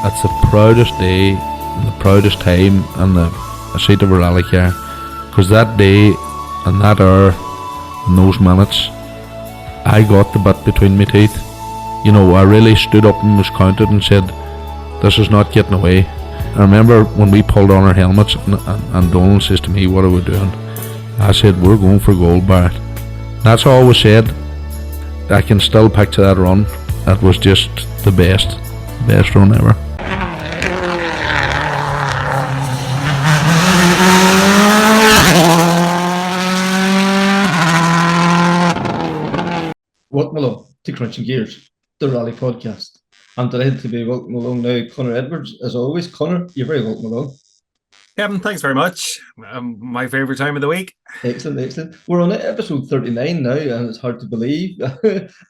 it's the proudest day and the proudest time in the seat of a rally car, because that day and that hour and those minutes, I got the bit between my teeth. You know, I really stood up and was counted and said, this is not getting away. I remember when we pulled on our helmets and Donald says to me, what are we doing? I said, we're going for gold, Barrett. That's all we said. I can still picture that run. It was just the best run ever. Welcome along to Krunching Gears, the rally podcast. I'm delighted to be welcome along now Connor Edwards, as always. Connor, you're very welcome along. Kevin, thanks very much. My favourite time of the week. Excellent. We're on episode 39 now, and it's hard to believe.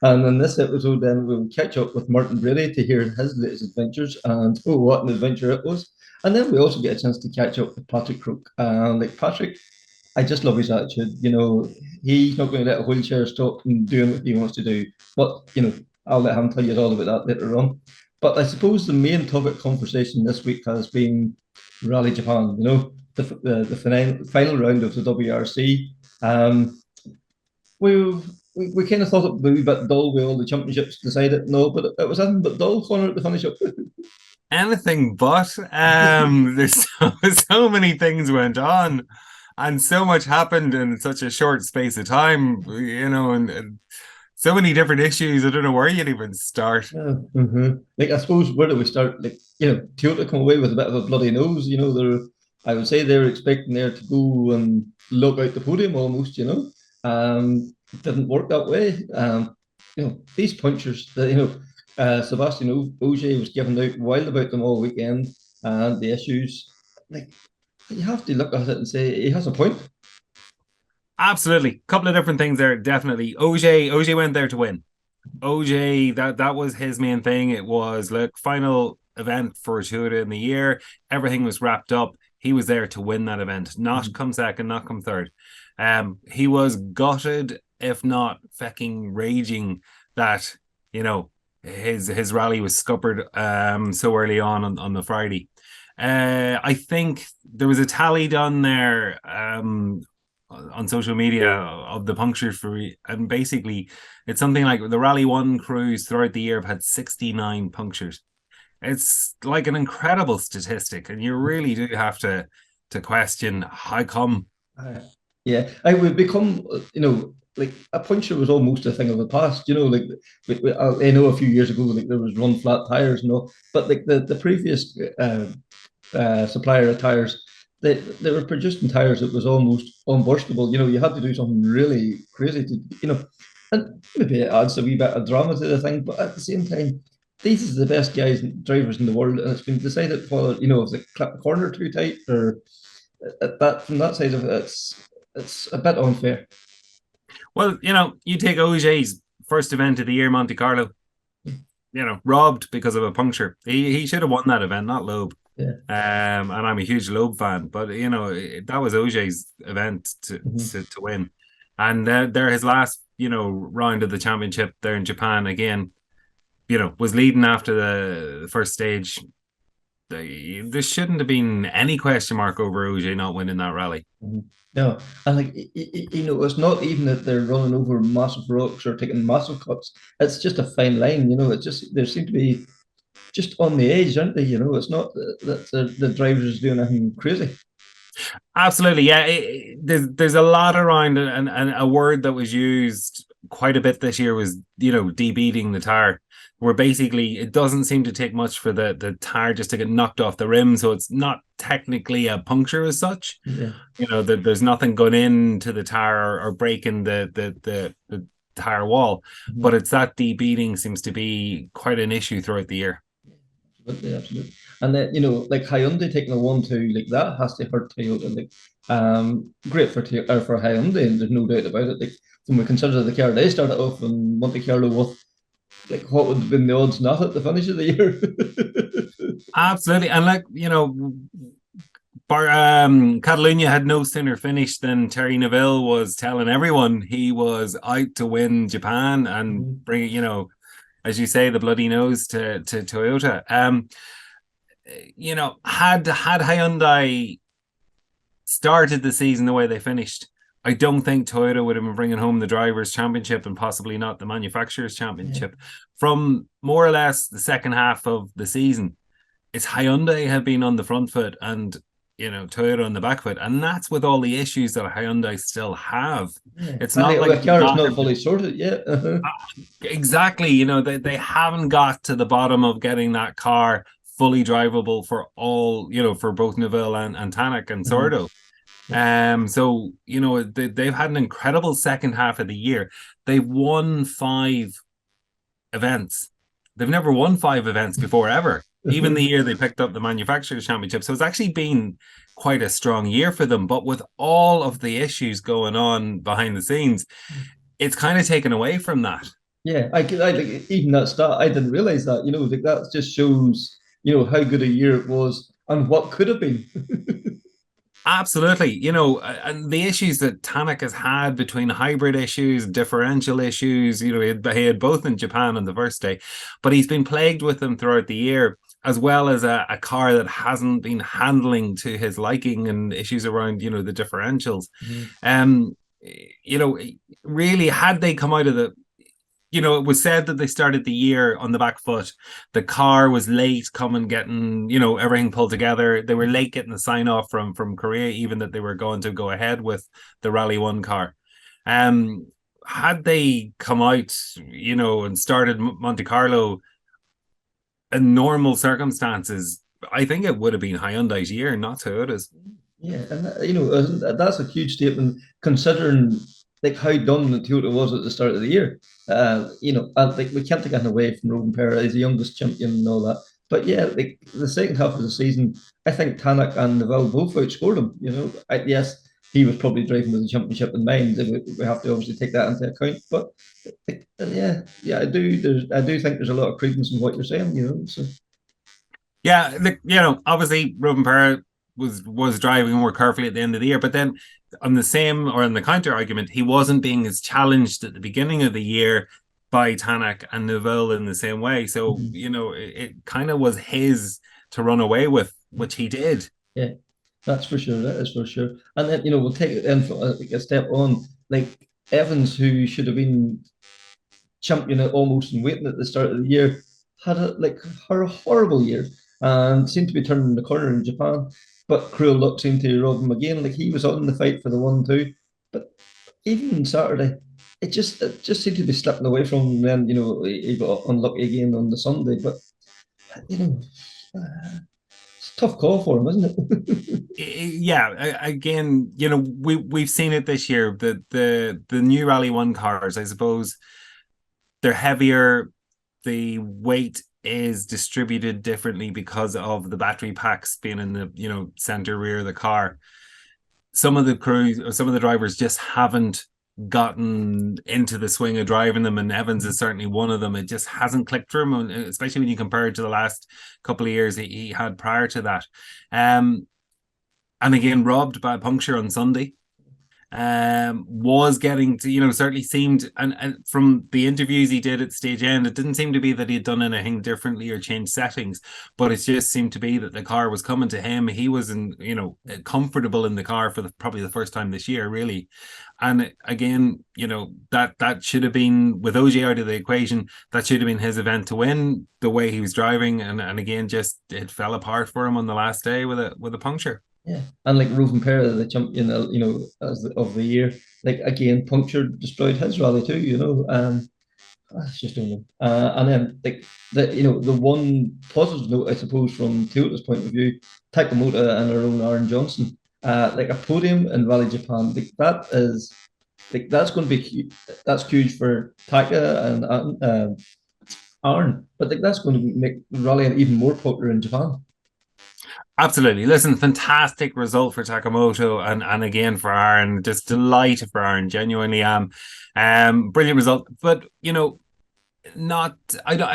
And in this episode, then we'll catch up with Martin Brady to hear his latest adventures, and oh, what an adventure it was. And then we also get a chance to catch up with Patrick Croke. And Patrick, I just love his attitude. You know, he's not going to let a wheelchair stop him doing what he wants to do. But, you know, I'll let him tell you all about that later on. But I suppose the main topic conversation this week has been Rally Japan, you know, the final round of the WRC. We kind of thought it would be a bit dull with all the championships decided. No, but it was anything but dull, Connor, at the finish up. Anything but. There's so many things went on, and so much happened in such a short space of time, you know, and so many different issues. I don't know where you'd even start. Yeah, I suppose, where do we start? Toyota come away with a bit of a bloody nose. You know, I would say they're expecting there to go and look out the podium almost. You know, it didn't work that way. These punchers, Sebastian Ogier was giving out wild about them all weekend, and the issues. You have to look at it and say he has a point. Absolutely. Couple of different things there, definitely. Ogier went there to win. Ogier, that was his main thing. It was, look, final event for Toyota in the year. Everything was wrapped up. He was there to win that event, not come second, not come third. He was gutted, if not fecking raging, that, you know, his rally was scuppered so early on the Friday. I think there was a tally done there on social media of the punctures and basically it's something like the Rally 1 crews throughout the year have had 69 punctures. It's like an incredible statistic, and you really do have to question how come. I would become, like a puncture was almost a thing of the past. You know, like I know a few years ago, like there was run flat tires and all, but like the previous supplier of tires, they were producing tires that was almost unburstable. You know, you had to do something really crazy to, and maybe it adds a wee bit of drama to the thing, but at the same time, these are the best guys and drivers in the world, and it's been decided for, if they clap the corner too tight or from that side of it, it's a bit unfair. Well, you take Ogier's first event of the year, Monte Carlo, robbed because of a puncture. He should have won that event, not Loeb. Yeah. And I'm a huge Loeb fan, but that was Ogier's event to win, and they're his last round of the championship there in Japan again. Was leading after the first stage. There shouldn't have been any question mark over Ogier not winning that rally. No, and it's not even that they're running over massive rocks or taking massive cuts. It's just a fine line. It's just there seem to be just on the edge, aren't they? It's not that the drivers doing anything crazy. Absolutely, yeah. There's a lot around, and a word that was used quite a bit this year was debeating the tire, where basically it doesn't seem to take much for the tire just to get knocked off the rim, so it's not technically a puncture as such. Yeah. There's nothing going into the tire or breaking the tire wall, but it's that debeating seems to be quite an issue throughout the year. Absolutely. And then, like Hyundai taking a 1-2, like that has to hurt Toyota. Great for Hyundai, and there's no doubt about it. Like, when we consider the car they started off in Monte Carlo with, like, what would have been the odds not at the finish of the year? Absolutely. And Catalunya had no sooner finished than Terry Neville was telling everyone he was out to win Japan and bring, as you say, the bloody nose to Toyota. had Hyundai started the season the way they finished, I don't think Toyota would have been bringing home the Drivers' Championship and possibly not the Manufacturers' Championship. From more or less the second half of the season, it's Hyundai have been on the front foot and Toyota on the back foot, and that's with all the issues that Hyundai still have. It's not like the car is not fully sorted yet. exactly. They haven't got to the bottom of getting that car fully drivable for all, for both Neville and Tanak and Sordo. So they've had an incredible second half of the year. They've won 5 events. They've never won 5 events before ever. Even the year they picked up the Manufacturers' Championship. So it's actually been quite a strong year for them. But with all of the issues going on behind the scenes, it's kind of taken away from that. Yeah, I think even that start, I didn't realize that. Like that just shows how good a year it was and what could have been. Absolutely. And the issues that Tanak has had between hybrid issues, differential issues, he had both in Japan on the first day, but he's been plagued with them throughout the year, as well as a car that hasn't been handling to his liking and issues around, the differentials. Really, had they come out of it was said that they started the year on the back foot. The car was late coming, getting, everything pulled together. They were late getting the sign off from Korea, even that they were going to go ahead with the Rally 1 car. Had they come out, and started Monte Carlo in normal circumstances, I think it would have been Hyundai's year, not Toyota's. Yeah, and that's a huge statement considering like how dominant Toyota was at the start of the year. And like we can't take anything away from Rogan Pera, he's the youngest champion and all that. But yeah, like the second half of the season, I think Tanak and Neville both outscored him. Yes, he was probably driving with the championship in mind. We have to obviously take that into account. But yeah, I do think there's a lot of credence in what you're saying. So. Yeah, obviously Ruben Parra was driving more carefully at the end of the year, but then on the same or on the counter argument, he wasn't being as challenged at the beginning of the year by Tanak and Neville in the same way. So it kind of was his to run away with, which he did. Yeah, that's for sure. That is for sure. And then we'll take it in for a step on. Like Evans, who should have been champion almost in waiting at the start of the year, had a horrible year and seemed to be turning the corner in Japan. But cruel luck seemed to rob him again. Like he was on the fight for the 1-2, but even Saturday, it just seemed to be slipping away from him. Then he got unlucky again on the Sunday. But it's a tough call for him, isn't it? Yeah, again, we've seen it this year. The new Rally 1 cars, I suppose, they're heavier. The weight is distributed differently because of the battery packs being in the center rear of the car. Some of the crews or some of the drivers just haven't gotten into the swing of driving them, and Evans is certainly one of them. It just hasn't clicked for him, especially when you compare it to the last couple of years he had prior to that. And again, robbed by a puncture on Sunday. Was getting to, certainly seemed, and from the interviews he did at stage end, it didn't seem to be that he had done anything differently or changed settings, but it just seemed to be that the car was coming to him. He was comfortable in the car for probably the first time this year, really. And again, that should have been, with OJ out of the equation, that should have been his event to win the way he was driving. And again, just it fell apart for him on the last day with a puncture. Yeah, and like Ruben Pera, the champion, of the year, like again, puncture destroyed his rally too. I just don't know. And then like the one positive note, I suppose, from Toyota's point of view, Takamoto and our own Aaron Johnson, like a podium in Rally Japan, like that's going to be that's huge for Taka and Aaron, but like that's going to make rallying even more popular in Japan. Absolutely. Listen, fantastic result for Takamoto and again for Aaron. Just delighted for Aaron. Genuinely am. Brilliant result. But I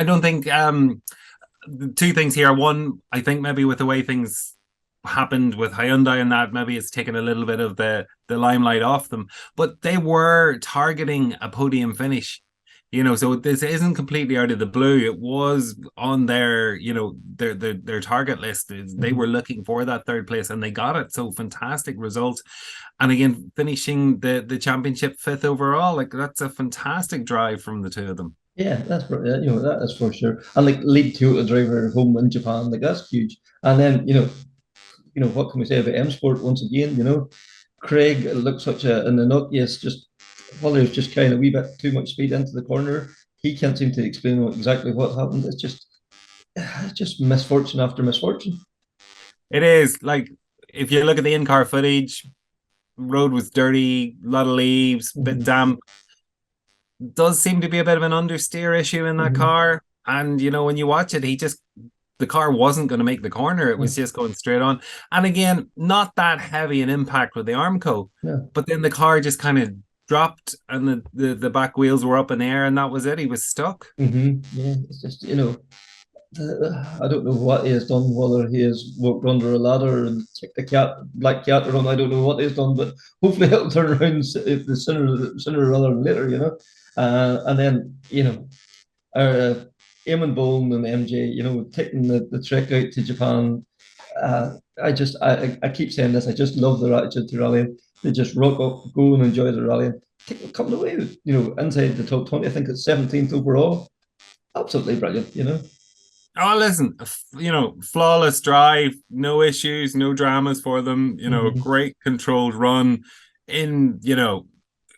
don't think two things here. One, I think maybe with the way things happened with Hyundai and that, maybe it's taken a little bit of the limelight off them. But they were targeting a podium finish. So this isn't completely out of the blue. It was on their, their target list. They Mhm. were looking for that third place and they got it. So fantastic result. And again, finishing the championship fifth overall, like that's a fantastic drive from the two of them. Yeah, that is for sure. And like lead Toyota driver home in Japan, like that's huge. And then what can we say about M Sport once again? Craig looks such an innocuous, just well, there's just kind of a wee bit too much speed into the corner. He can't seem to explain exactly what happened. It's just misfortune after misfortune. It is like if you look at the in-car footage, road was dirty, a lot of leaves, bit Mhm. damp. Does seem to be a bit of an understeer issue in that Mhm. car. And when you watch it, the car wasn't going to make the corner. It Yeah, was just going straight on. And again, not that heavy an impact with the Armco, yeah. but then the car just kind of dropped and the back wheels were up in the air and that was it. He was stuck. Yeah. It's just I don't know what he has done, whether he has walked under a ladder and kicked a black cat around. I don't know what he's done, but hopefully it'll turn around the sooner rather than later. And then Eamon Bourne and MJ, taking the trek out to Japan. I keep saying this. I just love their attitude to rallying. They just rock up, go and enjoy the rallying. Coming away with, inside the top 20. I think it's 17th overall. Absolutely brilliant. Oh, listen, flawless drive, no issues, no dramas for them. Mhm. Great controlled run in,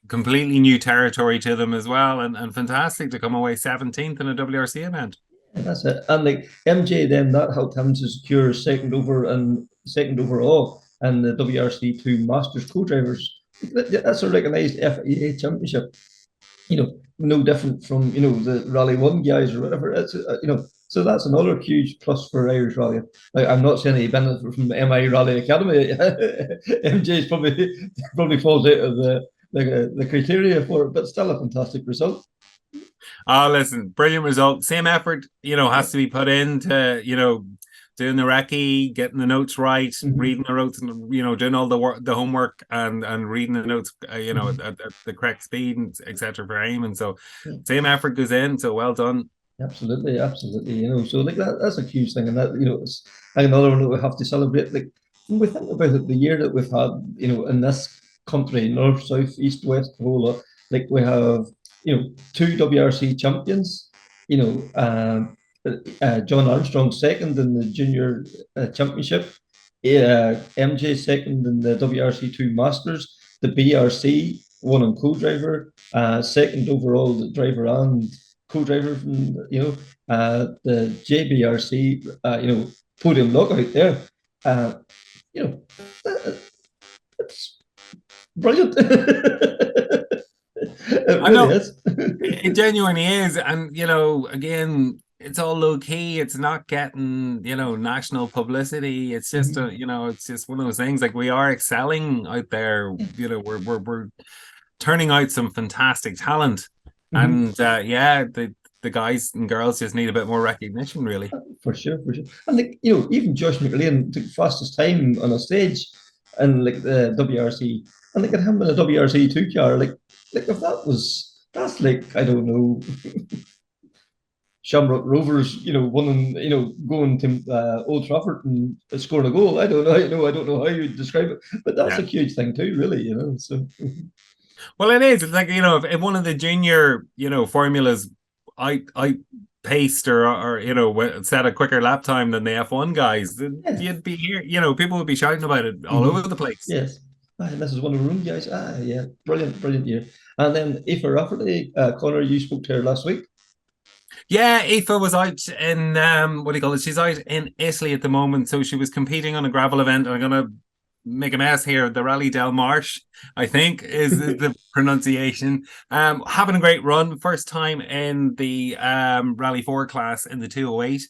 completely new territory to them as well, and fantastic to come away 17th in a WRC event. And that's it. And like MJ, then that helped him to secure second overall and the WRC2 Masters co-drivers. That's a recognised FIA championship. No different from the Rally One guys or whatever. So that's another huge plus for Irish Rally. Like, I'm not saying he benefit from the MI Rally Academy. MJ's probably falls out of the criteria for it, but still a fantastic result. Oh, listen, brilliant result. Same effort, has to be put into, doing the recce, getting the notes right, Mhm. reading the notes, and doing all the work, the homework, and reading the notes, Mhm. at the correct speed, and etc. for aiming. So, Yeah. same effort goes in. So well done. Absolutely, absolutely. So like that's a huge thing, and that it's like another one that we have to celebrate. Like when we think about it, the year that we've had, in this country, north, south, east, west, the whole lot. Like we have, two WRC champions. You know, John Armstrong second in the junior championship. MJ second in the WRC2 Masters. The BRC one on co-driver. Second overall the driver and co-driver from the JBRC podium knockout there. Uh, you know, it's brilliant. It I really know is. it genuinely is, and again, it's all low key. It's not getting national publicity. It's just it's just one of those things. Like we are excelling out there. We're turning out some fantastic talent, Mhm. and yeah, the guys and girls just need a bit more recognition, really. For sure, for sure. And like, even Josh McLean took fastest time on a stage and like the WRC, and like at him in a WRC2 car, like if that's like, I don't know, Shamrock Rovers, winning, going to Old Trafford and scoring a goal. I don't know how you would describe it, but that's Yeah. a huge thing too, really. So Well, it is. It's like if one of the junior formulas, I paced or set a quicker lap time than the F1 guys, then yeah. you'd be here. People would be shouting about it all over Mhm. the place. Yes. And this is one of the room guys. Yeah, brilliant, brilliant year. And then Aoife Rafferty, Connor, you spoke to her last week. Yeah, Aoife was out in what do you call it? She's out in Italy at the moment, so she was competing on a gravel event. I'm gonna make a mess here. The Rally del Marche, I think, is the pronunciation. Having a great run, first time in the Rally 4 class in the 208.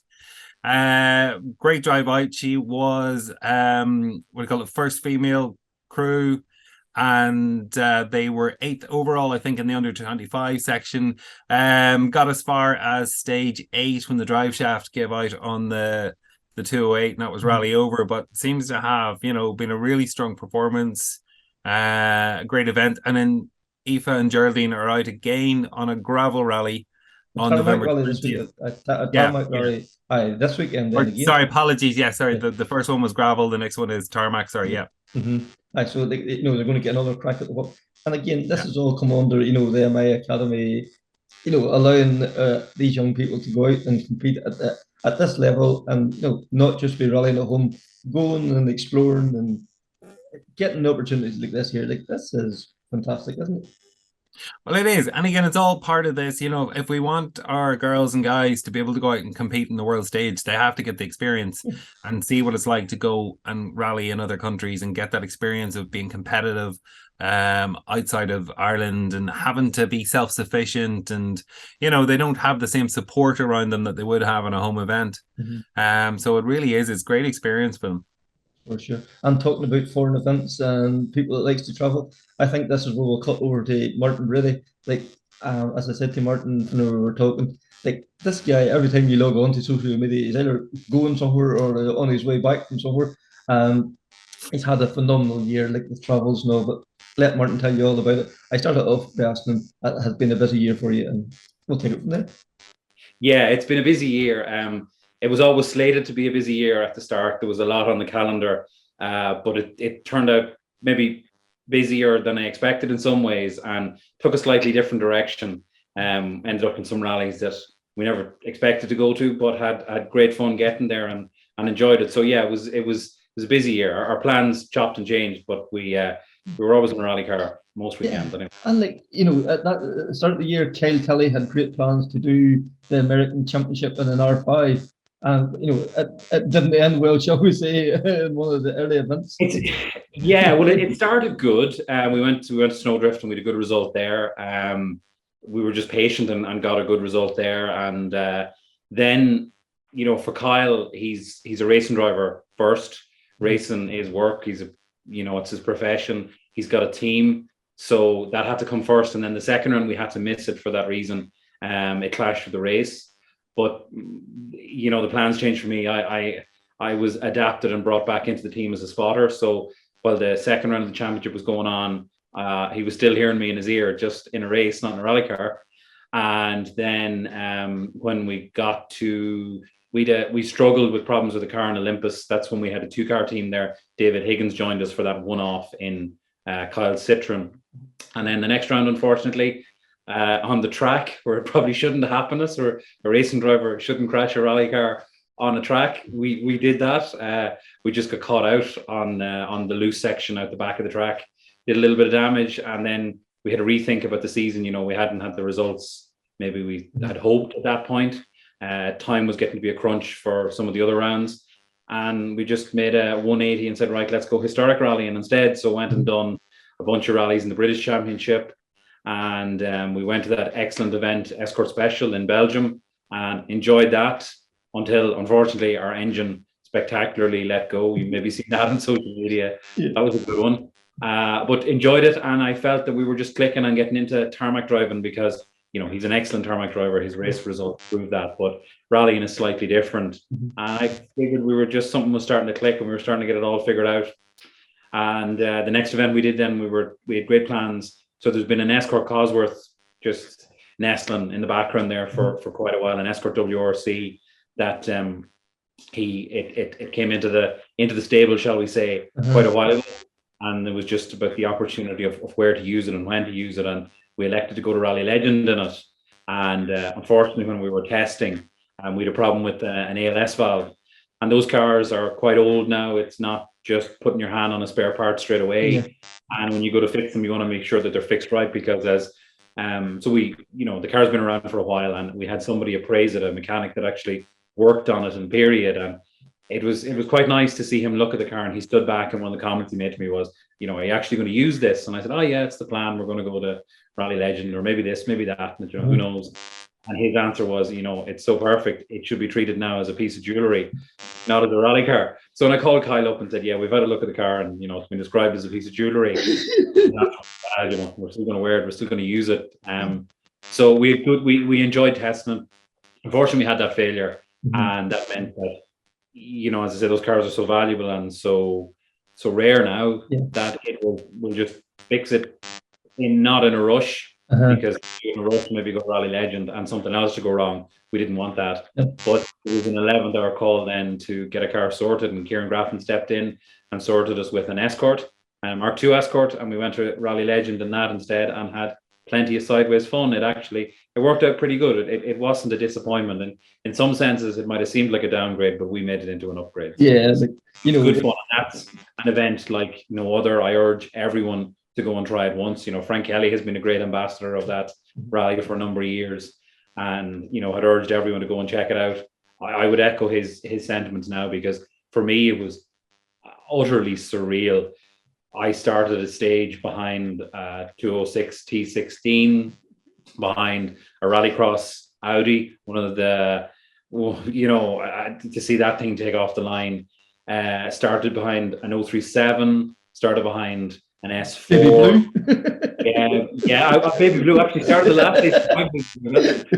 Great drive out. She was what do you call it? First female crew, and they were eighth overall, I think, in the under 25 section. Got as far as stage 8 when the drive shaft gave out on the 208, and that was Mhm. rally over. But seems to have been a really strong performance, a great event, and then Aoife and Geraldine are out again on a gravel rally on Tarmac November Rally this 20th. week. A Yeah, Tarmac yeah. Rally. Aye, this weekend then Or again. sorry, apologies. Yeah, sorry. Yeah. The first one was gravel. The next one is tarmac. Sorry. Yeah. Mm-hmm. Aye, so you know they're going to get another crack at the whip. And again, this Yeah. is all come under the MI Academy, allowing these young people to go out and compete at this level, and not just be rallying at home, going and exploring and getting opportunities like this here. Like this is fantastic, isn't it? Well, it is. And again, it's all part of this. If we want our girls and guys to be able to go out and compete in the world stage, they have to get the experience and see what it's like to go and rally in other countries and get that experience of being competitive outside of Ireland and having to be self-sufficient. And, they don't have the same support around them that they would have in a home event. So it really is. It's great experience for them. For sure. And talking about foreign events and people that likes to travel, I think this is where we'll cut over to Martin Brady. Like, as I said to Martin when we were talking, like this guy, every time you log on to social media, he's either going somewhere or on his way back from somewhere. He's had a phenomenal year, like with travels and all. But let Martin tell you all about it. I started off by asking him, "That has been a busy year for you," and we'll take it from there. Yeah, it's been a busy year. It was always slated to be a busy year at the start. There was a lot on the calendar, but it turned out maybe busier than I expected in some ways, and took a slightly different direction. Ended up in some rallies that we never expected to go to, but had great fun getting there and enjoyed it. So yeah, it was a busy year. Our plans chopped and changed, but we were always in a rally car most weekends. Anyway. And at the start of the year, Kyle Kelly had great plans to do the American Championship in an R5. And it didn't end well, shall we say, in one of the early events. It started good. We went to Snowdrift and we had a good result there. We were just patient and got a good result there. And then, for Kyle, he's a racing driver first. Racing is work. It's his profession. He's got a team, so that had to come first. And then the second round, we had to miss it for that reason. It clashed with the race, but the plans changed for me. I was adapted and brought back into the team as a spotter. So while the second round of the championship was going on, he was still hearing me in his ear, just in a race, not in a rally car. And then when we got to we struggled with problems with the car in Olympus. That's when we had a 2-car team there. David Higgins joined us for that one-off in Kyle's Citroen. And then the next round, unfortunately, on the track, where it probably shouldn't have happened us, or a racing driver shouldn't crash a rally car on a track, we did that. We just got caught out on the loose section out the back of the track, did a little bit of damage, and then we had to rethink about the season. We hadn't had the results maybe we had hoped at that point. Time was getting to be a crunch for some of the other rounds, and we just made a 180 and said, right, let's go historic rallying instead. So went and done a bunch of rallies in the British Championship, and we went to that excellent event, Escort Special in Belgium, and enjoyed that until, unfortunately, our engine spectacularly let go. You maybe seen that on social media. Yeah. That was a good one, but enjoyed it, and I felt that we were just clicking and getting into tarmac driving because he's an excellent tarmac driver. His race results proved that, but rallying is slightly different. And I figured something was starting to click, and we were starting to get it all figured out. And the next event we did then, we had great plans. So there's been an Escort Cosworth just nestling in the background there for quite a while, an Escort WRC that it came into the stable, shall we say, quite a while ago. And it was just about the opportunity of where to use it and when to use it. And we elected to go to Rally Legend in it. And unfortunately, when we were testing, we had a problem with an ALS valve. And those cars are quite old now. It's not just putting your hand on a spare part straight away. Yeah. And when you go to fix them, you want to make sure that they're fixed right, because the car's been around for a while, and we had somebody appraise it, a mechanic that actually worked on it in period. And it was quite nice to see him look at the car, and he stood back, and one of the comments he made to me was, are you actually going to use this? And I said, oh yeah, it's the plan. We're going to go to Rally Legend, or maybe this, maybe that, and, who knows. And his answer was, it's so perfect, it should be treated now as a piece of jewelry, not as a rally car. So when I called Kyle up and said, yeah, we've had a look at the car, and it's been described as a piece of jewelry. We're still going to wear it, we're still going to use it. So we enjoyed testing it. Unfortunately, we had that failure, and that meant that, as I said, those cars are so valuable and so rare now, that it will just fix it not in a rush, Uh-huh. because in a rush maybe go Rally Legend and something else to go wrong. We didn't want that. But it was an 11th hour call then to get a car sorted, and Kieran Graffin stepped in and sorted us with an Escort, Mark II Escort, and we went to Rally Legend in that instead and had plenty of sideways fun. It worked out pretty good. It wasn't a disappointment, and in some senses it might have seemed like a downgrade, but we made it into an upgrade. So Yeah, good fun. And that's an event like no other. I urge everyone to go and try it once. Frank Kelly has been a great ambassador of that rally for a number of years, and had urged everyone to go and check it out. I would echo his sentiments now, because for me it was utterly surreal. I started a stage behind 206 T16, behind a Rallycross Audi, one of the, to see that thing take off the line. Started behind an 037, started behind an S4. Baby Blue. Baby Blue actually started the last stage.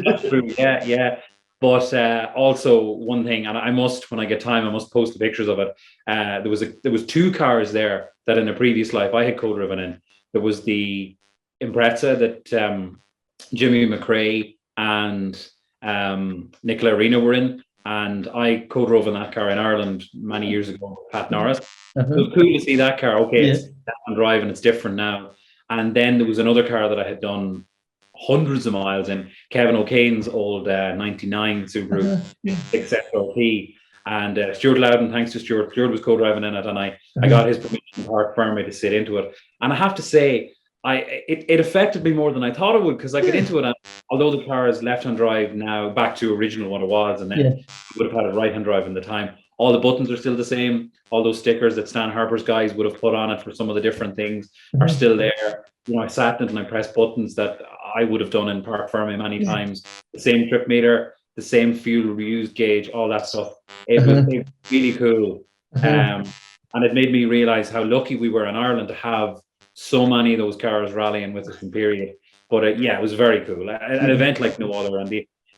That's true. Yeah. But also one thing, and I must, when I get time, I must post the pictures of it. There was two cars there that in a previous life I had co-driven in. There was the Impreza that Jimmy McRae and Nicola Arena were in, and I co-drove in that car in Ireland many years ago with Pat Norris. It was cool to see that car. Okay, it's down drive and it's different now. And then there was another car that I had done hundreds of miles in, Kevin O'Kane's old 99 Subaru 6XLT. And Stuart Loudon, thanks to Stuart was co-driving in it, and I got his permission to park firmly to sit into it. And I have to say, it affected me more than I thought it would, because I get into it, and although the car is left-hand drive now, back to original what it was, and then would have had it right-hand drive in the time. All the buttons are still the same. All those stickers that Stan Harper's guys would have put on it for some of the different things are still there. I sat in it and I pressed buttons that I would have done in Park Ferme many times. The same trip meter, the same fuel reuse gauge, all that stuff. It was really cool. And it made me realize how lucky we were in Ireland to have so many of those cars rallying with us in period. But it was very cool. An event like no other. And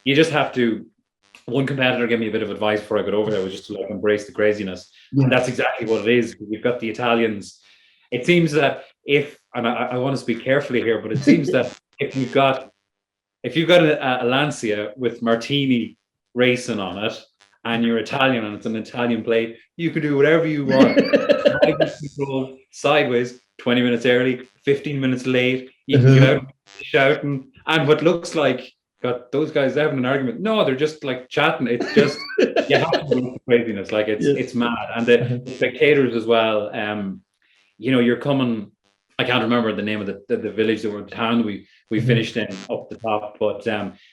you just have to, one competitor gave me a bit of advice before I got over there, was just to embrace the craziness. And that's exactly what it is. We've got the Italians. It seems that and I want to speak carefully here, but it seems that if you've got a Lancia with Martini racing on it, and you're Italian and it's an Italian plate, you can do whatever you want. Control sideways, 20 minutes early, 15 minutes late. You can get out shouting, and what looks like those guys having an argument. No, they're just like chatting. It's just you have to do craziness. Like it's mad, and the spectators as well. You're coming. I can't remember the name of the village that town we finished in up the top, but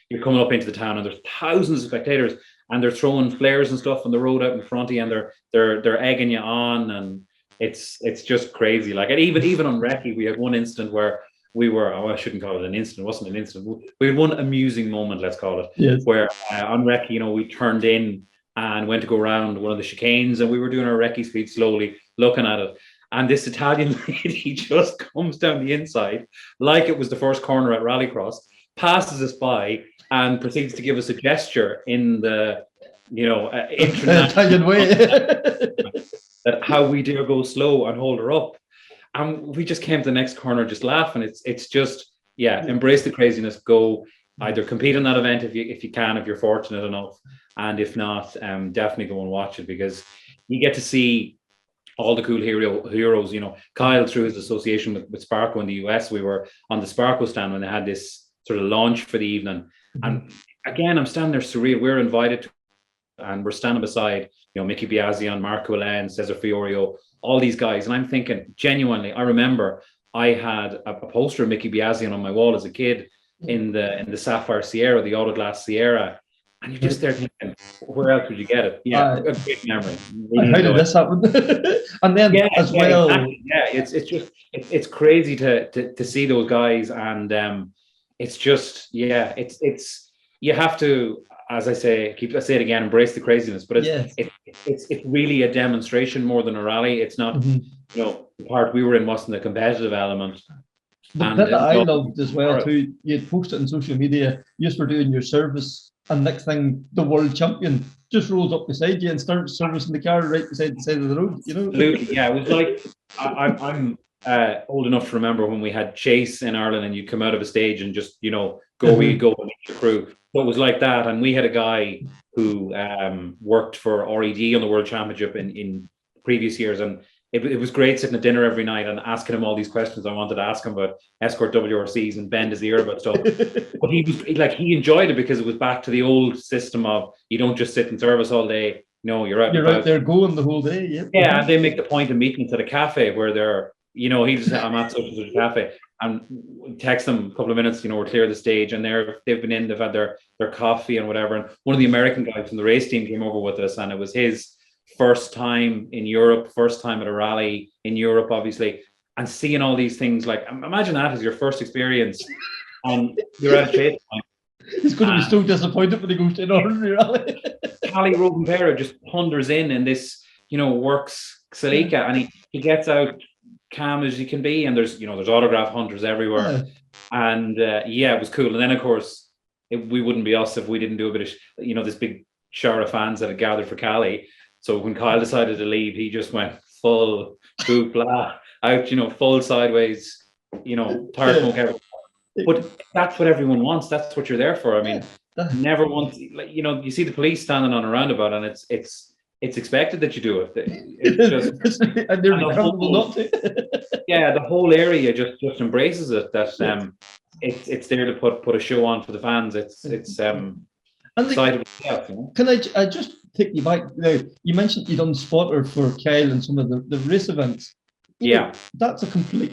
you're coming up into the town and there's thousands of spectators, and they're throwing flares and stuff on the road out in front of you, and they're egging you on, and it's just crazy. Like, and even on Recce, we had one incident where we were, I shouldn't call it an incident, it wasn't an incident. We had one amusing moment, let's call it, where on Recce, we turned in and went to go around one of the chicanes, and we were doing our Recce speed slowly, looking at it. And this Italian lady just comes down the inside, like it was the first corner at Rallycross, passes us by, and proceeds to give us a gesture in the, Italian way. that how we dare go slow and hold her up. And we just came to the next corner just laughing. It's just, embrace the craziness. Go either compete in that event if you can, if you're fortunate enough. And if not, definitely go and watch it, because you get to see all the cool heroes. Kyle, through his association with Sparco in the US, we were on the Sparco stand when they had this sort of launch for the evening. And again, I'm standing there surreal. We're invited to, and we're standing beside, Mickey Biazion, Marco Alain, Cesar Fiorio, all these guys. And I'm thinking, genuinely, I remember I had a poster of Mickey Biazion on my wall as a kid in the Sapphire Sierra, the Autoglass Sierra. And you're just there thinking, where else would you get it? Yeah, a great memory. Really how did this happen? And then as well. Exactly. Yeah, it's crazy to see those guys, and it's just it's you have to, as I say it again, embrace the craziness. But it's really a demonstration more than a rally. It's not the part we were in wasn't a competitive element. The bit that I loved as well too, you'd post it on social media, you were doing your service, and next thing the world champion just rolls up beside you and starts servicing the car right beside the side of the road, Absolutely, yeah. It was like I'm old enough to remember when we had Chase in Ireland and you come out of a stage and just, go where you go and meet your crew. So it was like that. And we had a guy who worked for RED on the World Championship in previous years. And it was great sitting at dinner every night and asking him all these questions I wanted to ask him about escort WRCs and bend his ear about stuff. But he enjoyed it because it was back to the old system of you don't just sit in service all day. No, you're out there going the whole day. Yeah, and they make the point of meeting at a cafe where they're, he'll say, I'm at such and such a cafe, and text them a couple of minutes, we're clear of the stage, and they've been in, they've had their coffee and whatever. And one of the American guys from the race team came over with us, and it was his first time in Europe, first time at a rally in Europe, obviously, and seeing all these things. Like, imagine that as your first experience, and you're at a chase point. He's going to be so disappointed when he goes to an ordinary rally. Cali Robenpera just thunders in this, works Salika, and he gets out calm as he can be, and there's autograph hunters everywhere, and it was cool. And then of course we wouldn't be us if we didn't do a bit of this big shower of fans that had gathered for Cali. So when Kyle decided to leave, he just went full hoopla out, full sideways, tire smoke everywhere. But that's what everyone wants. That's what you're there for. I mean, never once, you see the police standing on a roundabout, and it's expected that you do it. It's just, and they're comfortable not to. Yeah, the whole area just embraces it. That it's there to put a show on for the fans. It's excited. Can I just take you back now? You mentioned you done spotter for Kyle and some of the race events. That's a complete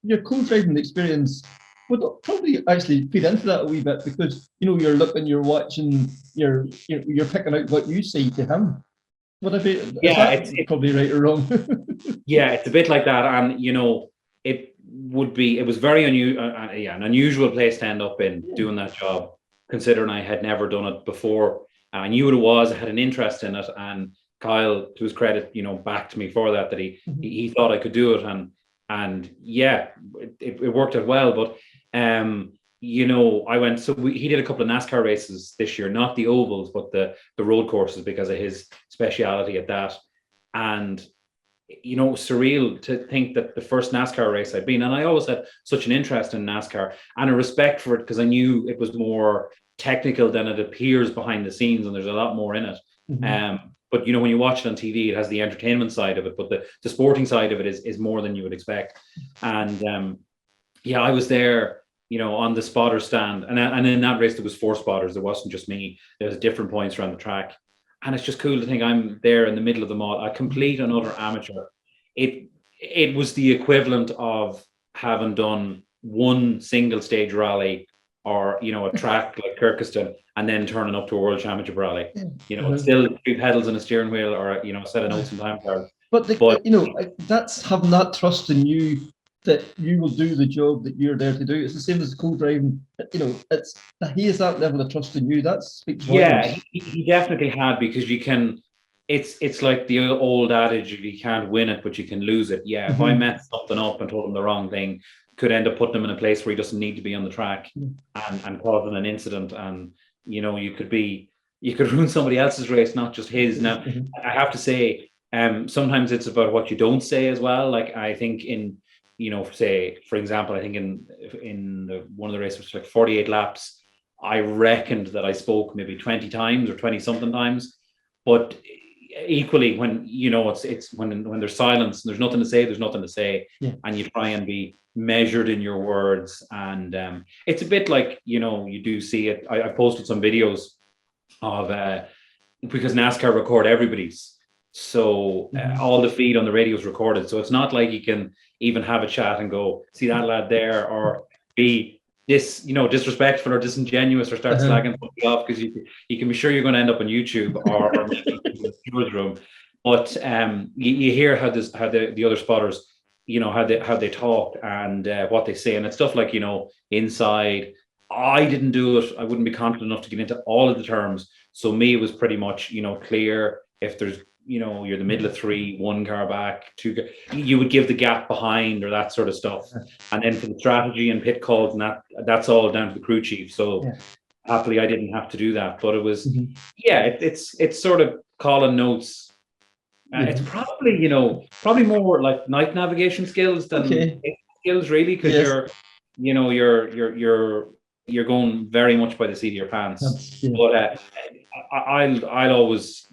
your co-driving experience would probably actually feed into that a wee bit, because you're looking, you're watching, you're picking out what you see to him. Would I be? It's probably right or wrong. Yeah, it's a bit like that, and it was very an unusual place to end up in doing that job, considering I had never done it before. I knew what it was. I had an interest in it, and Kyle, to his credit, backed me for that. That he thought I could do it, and it worked out well. But I went. So he did a couple of NASCAR races this year, not the ovals, but the road courses, because of his speciality at that. And surreal to think that the first NASCAR race I'd been, and I always had such an interest in NASCAR and a respect for it, because I knew it was more technical than it appears behind the scenes, and there's a lot more in it. But when you watch it on TV, it has the entertainment side of it, but the sporting side of it is more than you would expect. And I was there, on the spotter stand, and in that race there was 4 spotters. There wasn't just me. There was different points around the track, and it's just cool to think I'm there in the middle of them all, a complete and utter amateur. It was the equivalent of having done one single stage rally, or a track like Kirkeston, and then turning up to a World Championship rally. It's still 3 pedals and a steering wheel, or a set of notes and time cards. But that's having that trust in you, that you will do the job that you're there to do. It's the same as co-driving. It's he has that level of trust in you. That speaks volumes. Yeah, he definitely had, because you can. It's like the old adage: you can't win it, but you can lose it. Yeah, if I messed something up and told him the wrong thing, could end up putting him in a place where he doesn't need to be on the track, and causing an incident. And you could ruin somebody else's race, not just his. Now, I have to say, sometimes it's about what you don't say as well. Like, I think in say, for example, I think in one of the races, like 48 laps, I reckoned that I spoke maybe 20 times or 20 something times. But equally, when it's when there's silence and there's nothing to say, and you try and be measured in your words, and it's a bit like you do see it. I posted some videos of because NASCAR record everybody's, so all the feed on the radio is recorded, so it's not like you can even have a chat and go, see that lad there, or be disrespectful or disingenuous, or start slagging somebody off, because you can be sure you're going to end up on YouTube or in the stewards room. But you hear how the other spotters, how they talk and what they say, and it's stuff like inside. I didn't do it. I wouldn't be confident enough to get into all of the terms. So me, it was pretty much clear if there's you're the middle of 3, 1 car back, 2 you would give the gap behind, or that sort of stuff. And then for the strategy and pit calls, and that's all down to the crew chief. So happily I didn't have to do that, but it was it's sort of calling notes It's probably, you know, probably more like night navigation skills than skills, really, because you're going very much by the seat of your pants. But I'll always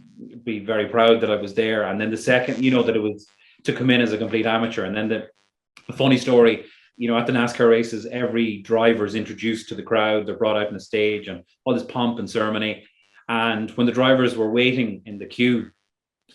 be very proud that I was there. And then the second, you know, that it was to come in as a complete amateur. And then the funny story, you know, at the NASCAR races, every driver is introduced to the crowd. They're brought out on the stage and all this pomp and ceremony. And when the drivers were waiting in the queue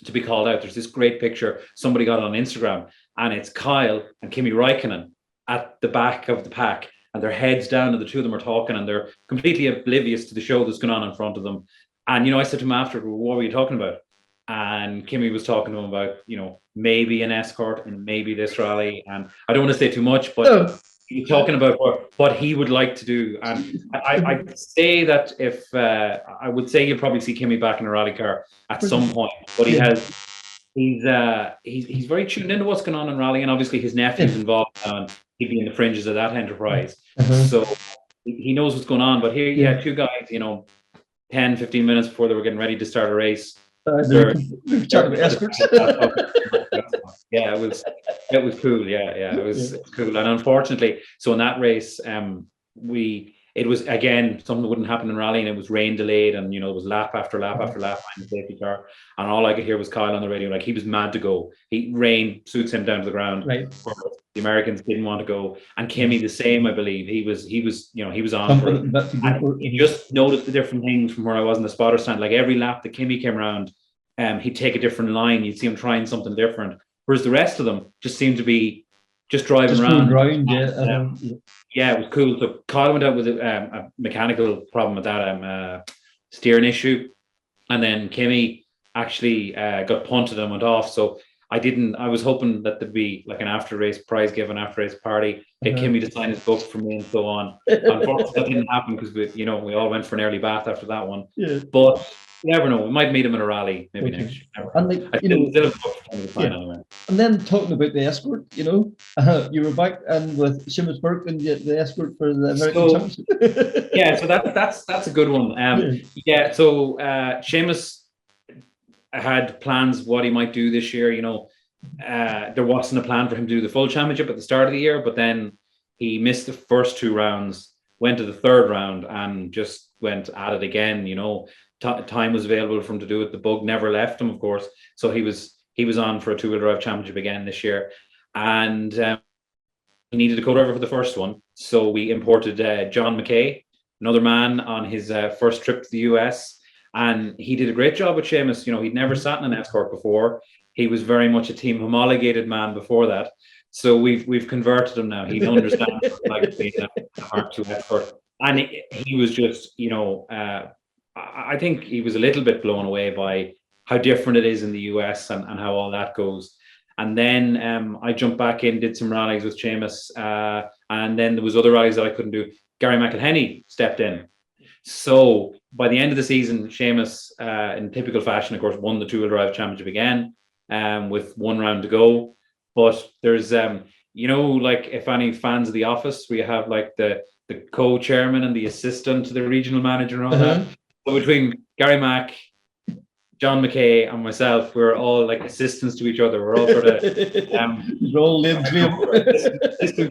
to be called out, there's this great picture somebody got on Instagram, and it's Kyle and Kimi Räikkönen at the back of the pack, and their heads down, and the two of them are talking, and they're completely oblivious to the show that's going on in front of them. And, you know, I said to him after, well, what were you talking about? And Kimi was talking to him about, you know, maybe an escort and maybe this rally. And I don't want to say too much, but he's talking about what he would like to do. And I say that if I would say you'll probably see Kimi back in a rally car at some point, but he's very tuned into what's going on in rally, and obviously his nephew's involved, and he'd be in the fringes of that enterprise. So he knows what's going on. But here you had two guys, you know, 10-15 minutes before they were getting ready to start a race. Chatting about escorts. Yeah, it was cool. Yeah, it was cool. And unfortunately, so in that race, it was again something that wouldn't happen in rally, and it was rain delayed, and you know, it was lap after lap after lap behind the safety car, and all I could hear was Kyle on the radio, like he was mad to go. Rain suits him down to the ground. Right. The Americans didn't want to go, and Kimi the same, I believe. He was you know, he was on for it. And you just noticed the different things from where I was in the spotter stand. Like every lap that Kimi came around, he'd take a different line. You'd see him trying something different, whereas the rest of them just seemed to be just driving around. Yeah, it was cool. So Kyle went out with a mechanical problem with that steering issue, and then Kimi actually got punted and went off. So I was hoping that there'd be like an after race prize given, after race party, get Kimi to sign his book for me and so on. Unfortunately, that didn't happen because we all went for an early bath after that one. Yeah. But you never know. We might meet him in a rally maybe next year. And like, you know, and then talking about the escort, you know, you were back and with Seamus Burke and the escort for the American Championship. Yeah, so that's a good one. So Seamus had plans what he might do this year. You know, there wasn't a plan for him to do the full championship at the start of the year, but then he missed the first two rounds, went to the third round, and just went at it again. You know, time was available for him to do it. The bug never left him, of course. So he was on for a two-wheel drive championship again this year, and he needed a co-driver for the first one. So we imported John McKay, another man on his first trip to the US. And he did a great job with Seamus. You know, he'd never sat in an escort before. He was very much a team homologated man before that. So we've converted him now. He understands like being a Mark II escort. And he was just, you know, I think he was a little bit blown away by how different it is in the US and how all that goes. And then I jumped back in, did some rallies with Seamus. And then there was other rallies that I couldn't do. Gary McElhenney stepped in. So by the end of the season, Seamus, in typical fashion, of course, won the two-wheel drive championship again, with one round to go. But there's, you know, like if any fans of The Office, we have like the co-chairman and the assistant to the regional manager and all that. So between Gary Mack, John McKay, and myself, we're all like assistants to each other. We're all sort of assistant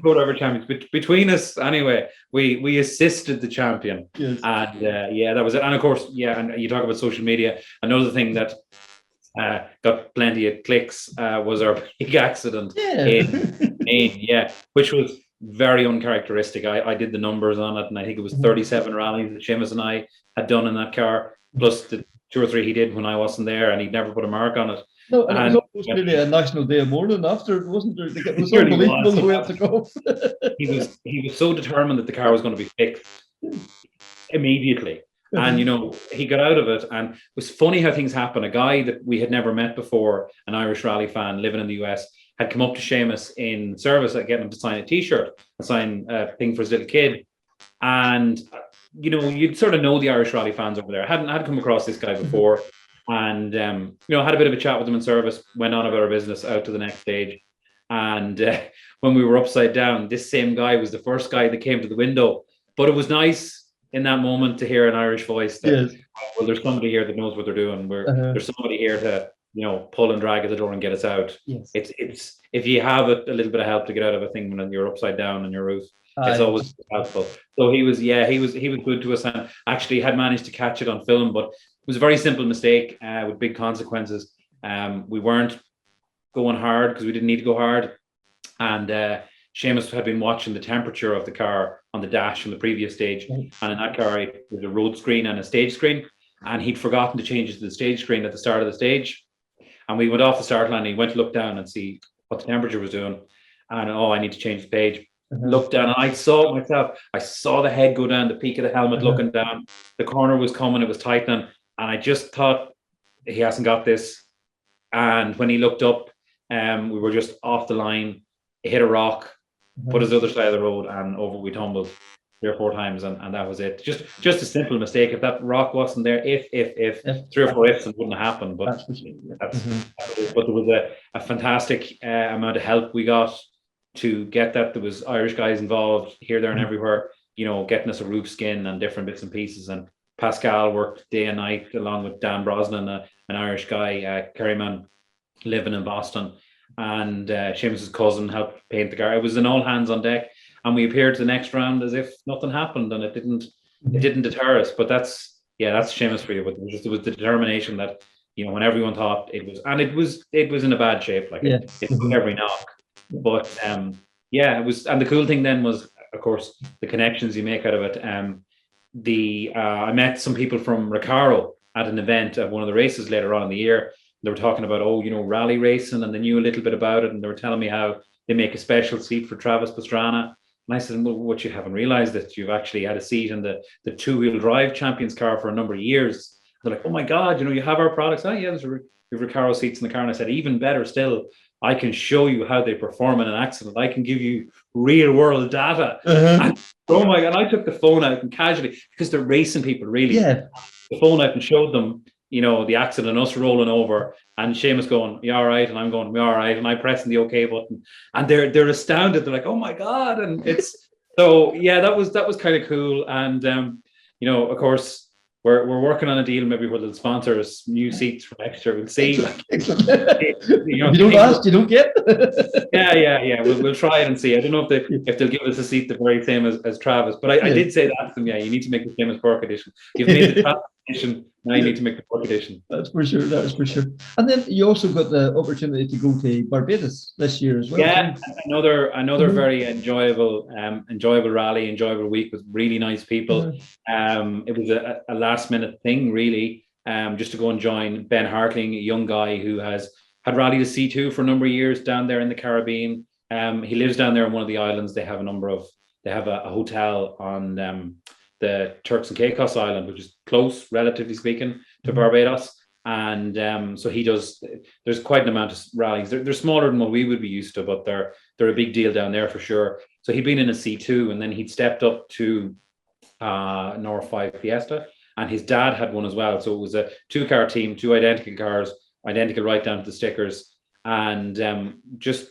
co-driver champions. Between us, anyway, we assisted the champion. Yes. And that was it. And of course, and you talk about social media. Another thing that got plenty of clicks was our big accident in Maine, which was very uncharacteristic. I did the numbers on it, and I think it was 37 rallies that Seamus and I had done in that car, plus the 2 or 3 he did when I wasn't there, and he'd never put a mark on it. No, and it was almost really a national day of mourning after, wasn't there? It was unbelievable the way it to go. He was so determined that the car was going to be fixed immediately. And, you know, he got out of it, and it was funny how things happen. A guy that we had never met before, an Irish rally fan living in the US, had come up to Seamus in service, getting him to sign a T-shirt, sign a thing for his little kid. And, you know, you'd sort of know the Irish rally fans over there. I hadn't come across this guy before, and, you know, had a bit of a chat with him in service, went on about our business out to the next stage. And when we were upside down, this same guy was the first guy that came to the window. But it was nice in that moment to hear an Irish voice that, well, there's somebody here that knows what they're doing. There's somebody here to pull and drag at the door and get us out. Yes. It's if you have a little bit of help to get out of a thing when you're upside down on your roof, it's Aye. always helpful. So he was good to us, and actually had managed to catch it on film, but it was a very simple mistake with big consequences. We weren't going hard because we didn't need to go hard, and Seamus had been watching the temperature of the car on the dash from the previous stage, and in that car there was a road screen and a stage screen, and he'd forgotten to change it to the stage screen at the start of the stage. And we went off the start line, and he went to look down and see what the temperature was doing, and I need to change the page. Looked down, and I saw it myself. I saw the head go down, the peak of the helmet, looking down. The corner was coming, it was tightening, and I just thought, he hasn't got this. And when he looked up, we were just off the line. It hit a rock, put us the other side of the road, and over we tumbled 3 or 4 times, and that was it. Just a simple mistake. If that rock wasn't there, if 3 or 4 ifs, it wouldn't have happened. But but there was a fantastic amount of help we got to get that. There was Irish guys involved here, there, and everywhere. Getting us a roof skin and different bits and pieces. And Pascal worked day and night along with Dan Brosnan, an Irish guy, Kerryman, living in Boston. And Seamus's cousin helped paint the car. It was an all hands on deck, and we appeared to the next round as if nothing happened, and it didn't deter us. But that's Seamus for you. But it was the determination that when everyone thought it was in a bad shape, like it took every knock. But it was, and the cool thing then was, of course, the connections you make out of it. I met some people from Recaro at an event at one of the races later on in the year. They were talking about, rally racing, and they knew a little bit about it, and they were telling me how they make a special seat for Travis Pastrana. And I said, well, what you haven't realized that you've actually had a seat in the 2-wheel drive champions car for a number of years. They're like, oh my God, you have our products. Oh yeah, there's Recaro seats in the car. And I said, even better still, I can show you how they perform in an accident. I can give you real world data. And, oh my God, I took the phone out and casually, because they're racing people really, the phone out and showed them, the accident, us rolling over, and Seamus going, you all right? And I'm going, we all right? And I pressing the OK button, and they're astounded. They're like, oh my God. And it's, so yeah, that was kind of cool. And, of course, we're working on a deal maybe where they'll sponsor us new seats for next year. We'll see. You don't ask, you don't get. Yeah. We'll try it and see. I don't know if they'll give us a seat the very same as Travis, but I did say that to them. Yeah, you need to make the famous Cork edition. You've made the Travis edition, now you need to make the Cork edition. That's for sure. That is for sure. And then you also got the opportunity to go to Barbados this year as well. Yeah, another very enjoyable rally, enjoyable week with really nice people. It was a last minute thing, really, just to go and join Ben Hartling, a young guy who had rallied a C2 for a number of years down there in the Caribbean. He lives down there on one of the islands. They have a hotel on the Turks and Caicos Island, which is close, relatively speaking, to Barbados. And so he does. There's quite an amount of rallies. They're smaller than what we would be used to, but they're a big deal down there for sure. So he'd been in a C2, and then he'd stepped up to North 5 Fiesta, and his dad had one as well. So it was a 2-car team, 2 identical cars, identical right down to the stickers, and just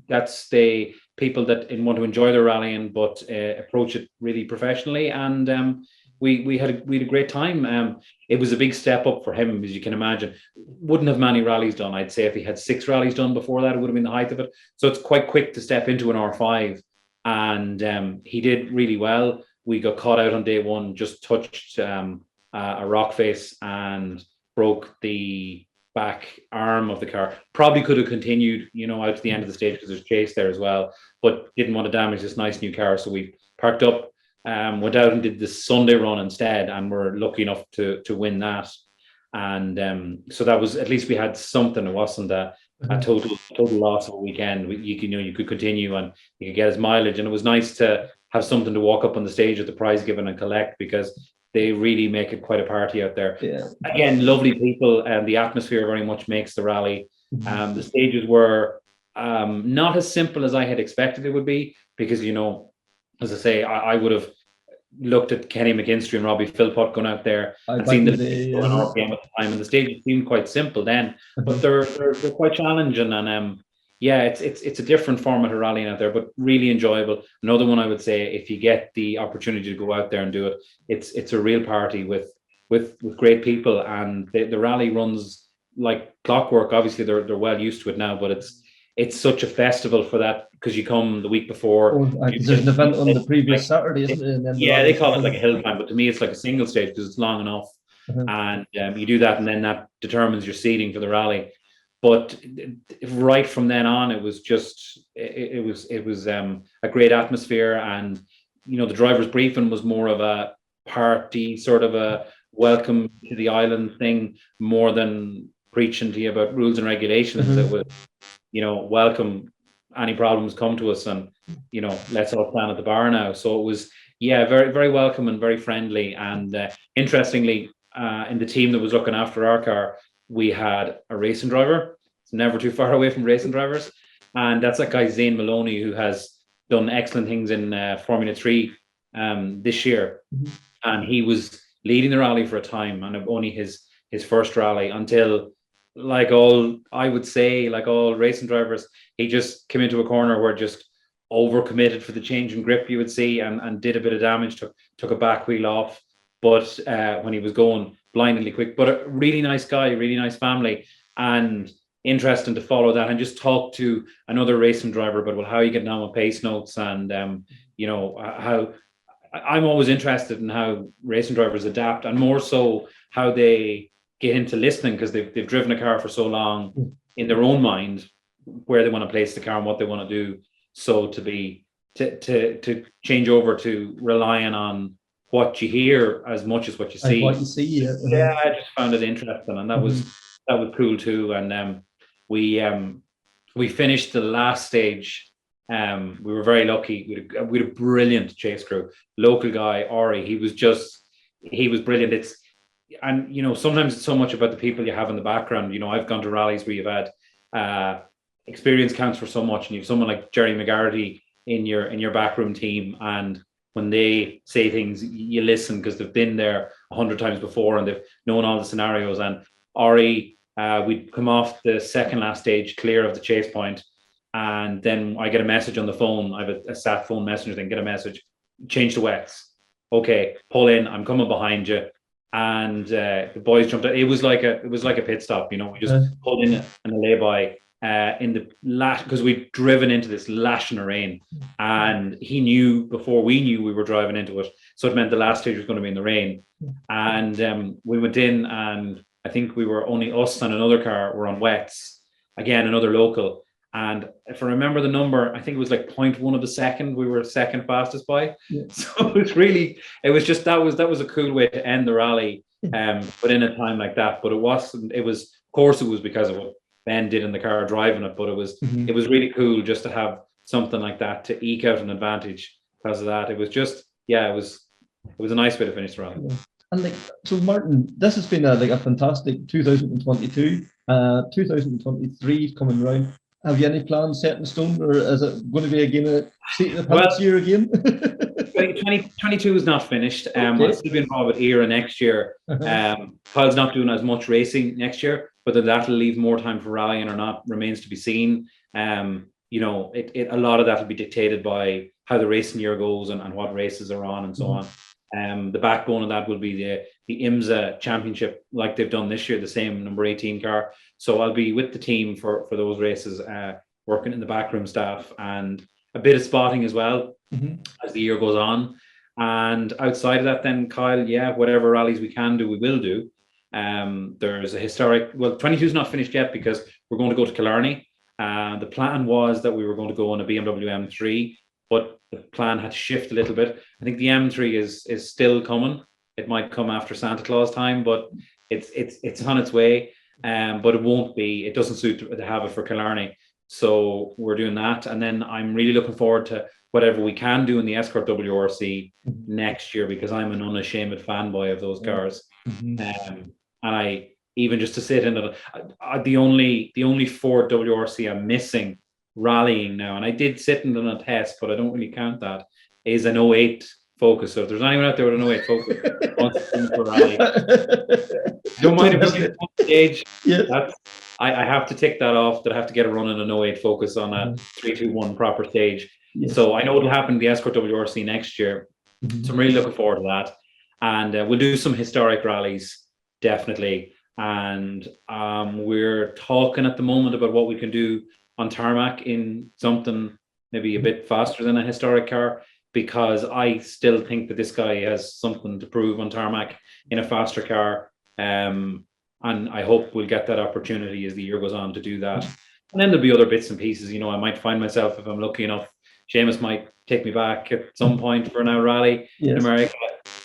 that's the people that want to enjoy their rallying but approach it really professionally. And we had a great time. It was a big step up for him, as you can imagine. Wouldn't have many rallies done. I'd say if he had 6 rallies done before that, it would have been the height of it. So it's quite quick to step into an R5, and he did really well. We got caught out on day 1, just touched a rock face and broke the back arm of the car. Probably could have continued, out to the end of the stage because there's chase there as well, but didn't want to damage this nice new car. So we parked up, went out and did the Sunday run instead, and we're lucky enough to win that. And so that was, at least we had something. It wasn't a total loss of a weekend. You could continue and you could get his mileage, and it was nice to have something to walk up on the stage at the prize giving and collect, because they really make it quite a party out there. Yeah. Again, lovely people, and the atmosphere very much makes the rally. The stages were not as simple as I had expected it would be, because, as I say, I would have looked at Kenny McKinstry and Robbie Philpott going out there and seen the RPM at the time, and the stages seemed quite simple then, but they're quite challenging, and it's a different format of rallying out there, but really enjoyable. Another one I would say, if you get the opportunity to go out there and do it, it's a real party with great people, and the rally runs like clockwork. Obviously, they're well used to it now, but it's such a festival for that because you come the week before. There's an event on the previous Saturday, isn't it? And then Yeah, they call it like a hill climb, but to me, it's like a single stage because it's long enough. And you do that, and then that determines your seating for the rally. But right from then on, it was just it was a great atmosphere, and the driver's briefing was more of a party sort of a welcome to the island thing, more than preaching to you about rules and regulations. It was welcome, any problems come to us, and let's all plan at the bar now. So it was very, very welcome and very friendly. And interestingly, in the team that was looking after our car, we had a racing driver. It's never too far away from racing drivers, and that's that guy Zane Maloney, who has done excellent things in Formula 3 this year. And he was leading the rally for a time, and only his first rally, until, like all racing drivers, he just came into a corner where just overcommitted for the change in grip, you would see, and did a bit of damage, took a back wheel off. But when he was going blindingly quick, but a really nice guy, really nice family, and interesting to follow that and just talk to another racing driver about how you get down with pace notes, and how I'm always interested in how racing drivers adapt, and more so how they get into listening, because they've driven a car for so long in their own mind where they want to place the car and what they want to do. So to change over to relying on what you hear as much as what you see. What you see, yeah. I just found it interesting, and that was cool too. And we finished the last stage. We were very lucky. We had a brilliant chase crew. Local guy Ori, he was brilliant. Sometimes it's so much about the people you have in the background. I've gone to rallies where you've had experience counts for so much, and you have someone like Jerry McGarty in your backroom team, and when they say things, you listen because they've been there 100 times before and they've known all the scenarios. And Ori, we'd come off the second last stage clear of the chase point, and then I get a message on the phone. I have a sat phone messenger thing. Get a message, change the wets. Okay, pull in. I'm coming behind you. And the boys jumped out. It was like a pit stop. We just pulled in a lay-by in the because we'd driven into this lashing of rain, and he knew before we knew we were driving into it. So it meant the last stage was going to be in the rain. And we went in, and I think we were only us and another car were on wets. Again, another local. And if I remember the number, I think it was like 0.1 of a second. We were second fastest by. So it was just that was a cool way to end the rally, but in a time like that. But it wasn't. It was, of course, it was because of what Ben did in the car driving it. But it was really cool just to have something like that to eke out an advantage because of that. It was just it was a nice way to finish the rally. And so Martin, this has been a fantastic 2022. 2023 is coming round. Have you any plans set in stone, or is it going to be again a seat of the pants year again? 2022 is not finished. I'll still be involved with ERA next year. Kyle's not doing as much racing next year, whether that'll leave more time for rallying or not remains to be seen. A lot of that will be dictated by how the racing year goes and what races are on and so on. The backbone of that will be the IMSA championship, like they've done this year, the same number 18 car. So I'll be with the team for those races, working in the backroom staff and a bit of spotting as well as the year goes on. And outside of that, then Kyle, whatever rallies we can do, we will do. There's a historic, 22 is not finished yet because we're going to go to Killarney. The plan was that we were going to go on a BMW M3, but the plan had to shift a little bit. I think the M3 is still coming. It might come after Santa Claus time, but it's on its way. But it doesn't suit to have it for Killarney. So we're doing that. And then I'm really looking forward to whatever we can do in the Escort WRC next year, because I'm an unashamed fanboy of those cars. And I, even just to sit in it, the only Ford WRC I'm missing rallying now, and I did sit in a test, but I don't really count that, is an 08 Focus. So if there's anyone out there with an 08 Focus wants to come for rally, don't mind if it's on stage. I have to tick that off, that I have to get a run in an 08 Focus on a 321 proper stage. So I know it'll happen in the Escort WRC next year. So I'm really looking forward to that. And we'll do some historic rallies, definitely. and we're talking at the moment about what we can do on tarmac in something maybe a bit faster than a historic car, because I still think that this guy has something to prove on tarmac in a faster car. And I hope we'll get that opportunity as the year goes on to do that. And then there'll be other bits and pieces. I might find myself, if I'm lucky enough, Seamus might take me back at some point for an out rally in America.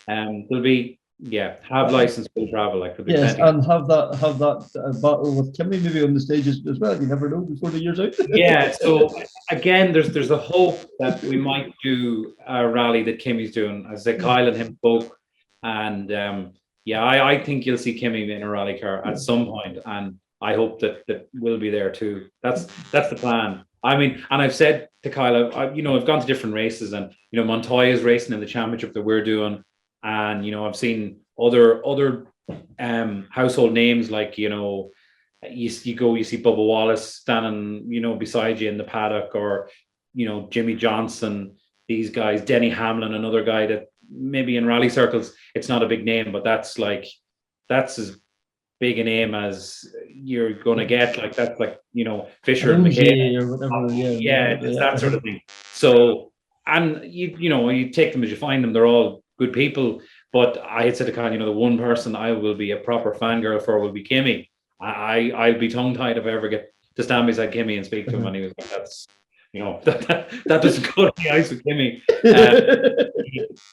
There'll be, have license will travel. Like, there'll be plenty. And have that battle with Kimmy maybe on the stages as well. You never know before the year's out. Yeah. So again, there's a hope that we might do a rally that Kimmy's doing. As I say, Kyle and him spoke, and I think you'll see Kimmy in a rally car at some point, and I hope that we'll be there too. That's the plan. I mean, and I've said to Kyle, I've gone to different races, and Montoya's racing in the championship that we're doing, and I've seen other household names like you see Bubba Wallace standing beside you in the paddock, or Jimmy Johnson, these guys, Denny Hamlin, another guy that maybe in rally circles it's not a big name, but that's as big a name as you're gonna get. Like, that's like Fisher and McKay or whatever. It's that sort of thing. So, and you take them as you find them. They're all good people. But I had said to Kyle, the one person I will be a proper fangirl for will be Kimmy. I'll be tongue tied if I ever get to stand beside Kimmy and speak to him. And he was like, "That's that doesn't go to the ice with Kimmy."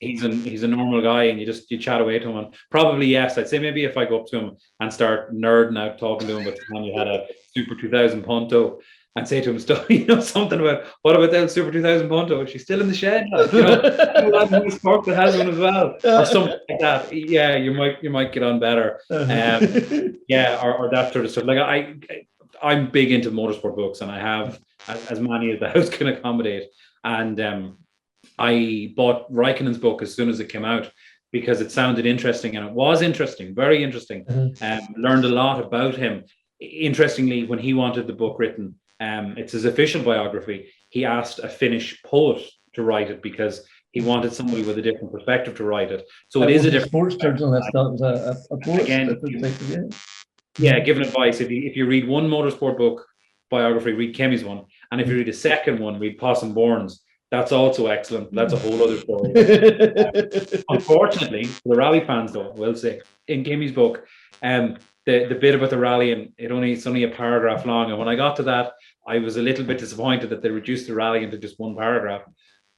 He's a normal guy, and you chat away to him. And probably, yes, I'd say maybe if I go up to him and start nerding out talking to him about the time he had a Super 2000 Punto, and say to him stuff, something about, what about that Super 2000 Punto? Is she still in the shed? That has one as well, or something like that. Yeah, you might get on better. Or that sort of stuff. Like, I'm big into motorsport books, and I have as many as the house can accommodate. And I bought Raikkonen's book as soon as it came out, because it sounded interesting, and it was interesting, very interesting. Learned a lot about him. Interestingly, when he wanted the book written, it's his official biography, he asked a Finnish poet to write it, because he wanted somebody with a different perspective to write it. So it is a different sports journalist. That was a poet. Again, giving advice. If you read one motorsport book biography, read Kemmy's one, and if you read a second one, read Possum Bourne's. That's also excellent. That's a whole other story. Unfortunately, for the rally fans, though, I will say, in Kimmy's book, the bit about the rally, and it's only a paragraph long. And when I got to that, I was a little bit disappointed that they reduced the rally into just one paragraph.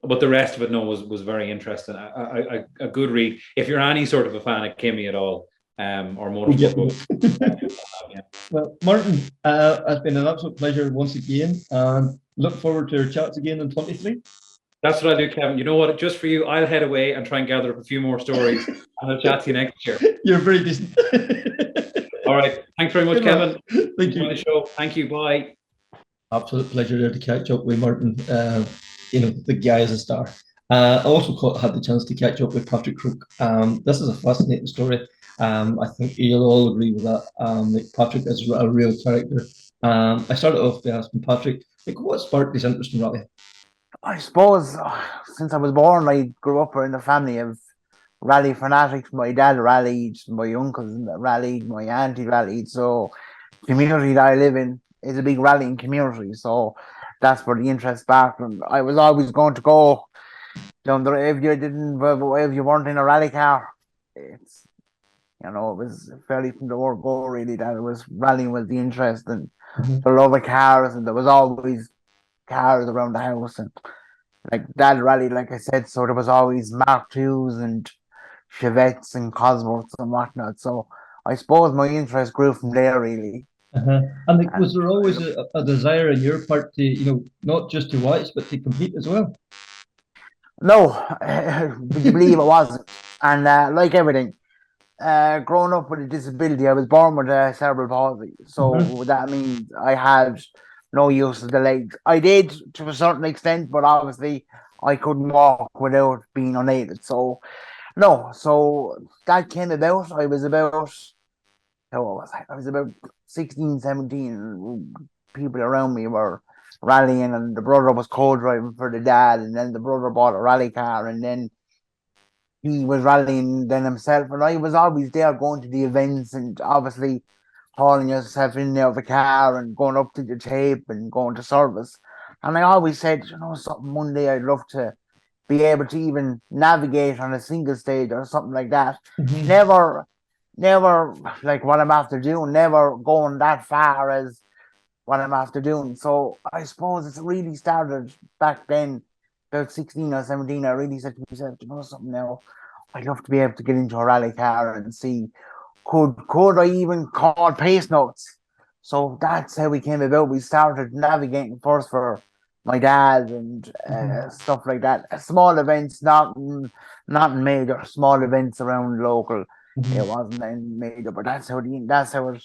But the rest of it, was very interesting. A good read if you're any sort of a fan of Kimmy at all, or motorsport books. Well, Martin, it's been an absolute pleasure once again, and look forward to our chats again in 23. That's what I'll do, Kevin. You know what? Just for you, I'll head away and try and gather up a few more stories, and I'll chat to you next year. You're very decent. All right. Thanks very much, Kevin. Thank you. On the show. Thank you. Bye. Absolute pleasure there to catch up with Martin. The guy is a star. I also had the chance to catch up with Patrick Croke. This is a fascinating story. I think you'll all agree with that. Patrick is a real character. I started off by asking Patrick, what sparked his interest in rally? I suppose since I was born, I grew up in a family of rally fanatics. My dad rallied, my uncles rallied, my auntie rallied. So the community that I live in is a big rallying community. So that's where the interest sparked. And I was always going to go down there if you weren't in a rally car. It was fairly from the word go really that it was rallying was the interest and the love of cars, and there was always cars around the house, and like Dad rallied, like I said, so there was always Mark IIs and Chevettes and Cosworths and whatnot. So I suppose my interest grew from there really. And was there always a desire on your part to, not just to watch, but to compete as well? No, would you believe it wasn't? And like everything, growing up with a disability, I was born with a cerebral palsy. So that means I had no use of the legs. I did to a certain extent, but obviously I couldn't walk without being unaided. So no, so that came about. I was about 16, 17. People around me were rallying, and the brother was co-driving for the dad, and then the brother bought a rally car, and then he was rallying then himself, and I was always there going to the events and obviously hauling yourself in and out of the car and going up to the tape and going to service. And I always said, something, one day I'd love to be able to even navigate on a single stage or something like that. Mhm. Never like what I'm after doing, never going that far as what I'm after doing. So I suppose it's really started back then, about 16 or 17. I really said to myself, something now, I'd love to be able to get into a rally car and see could I even call pace notes. So that's how we came about. We started navigating first for my dad and stuff like that. Small events, not major, small events around local. Mhm. It wasn't any major, but that's how it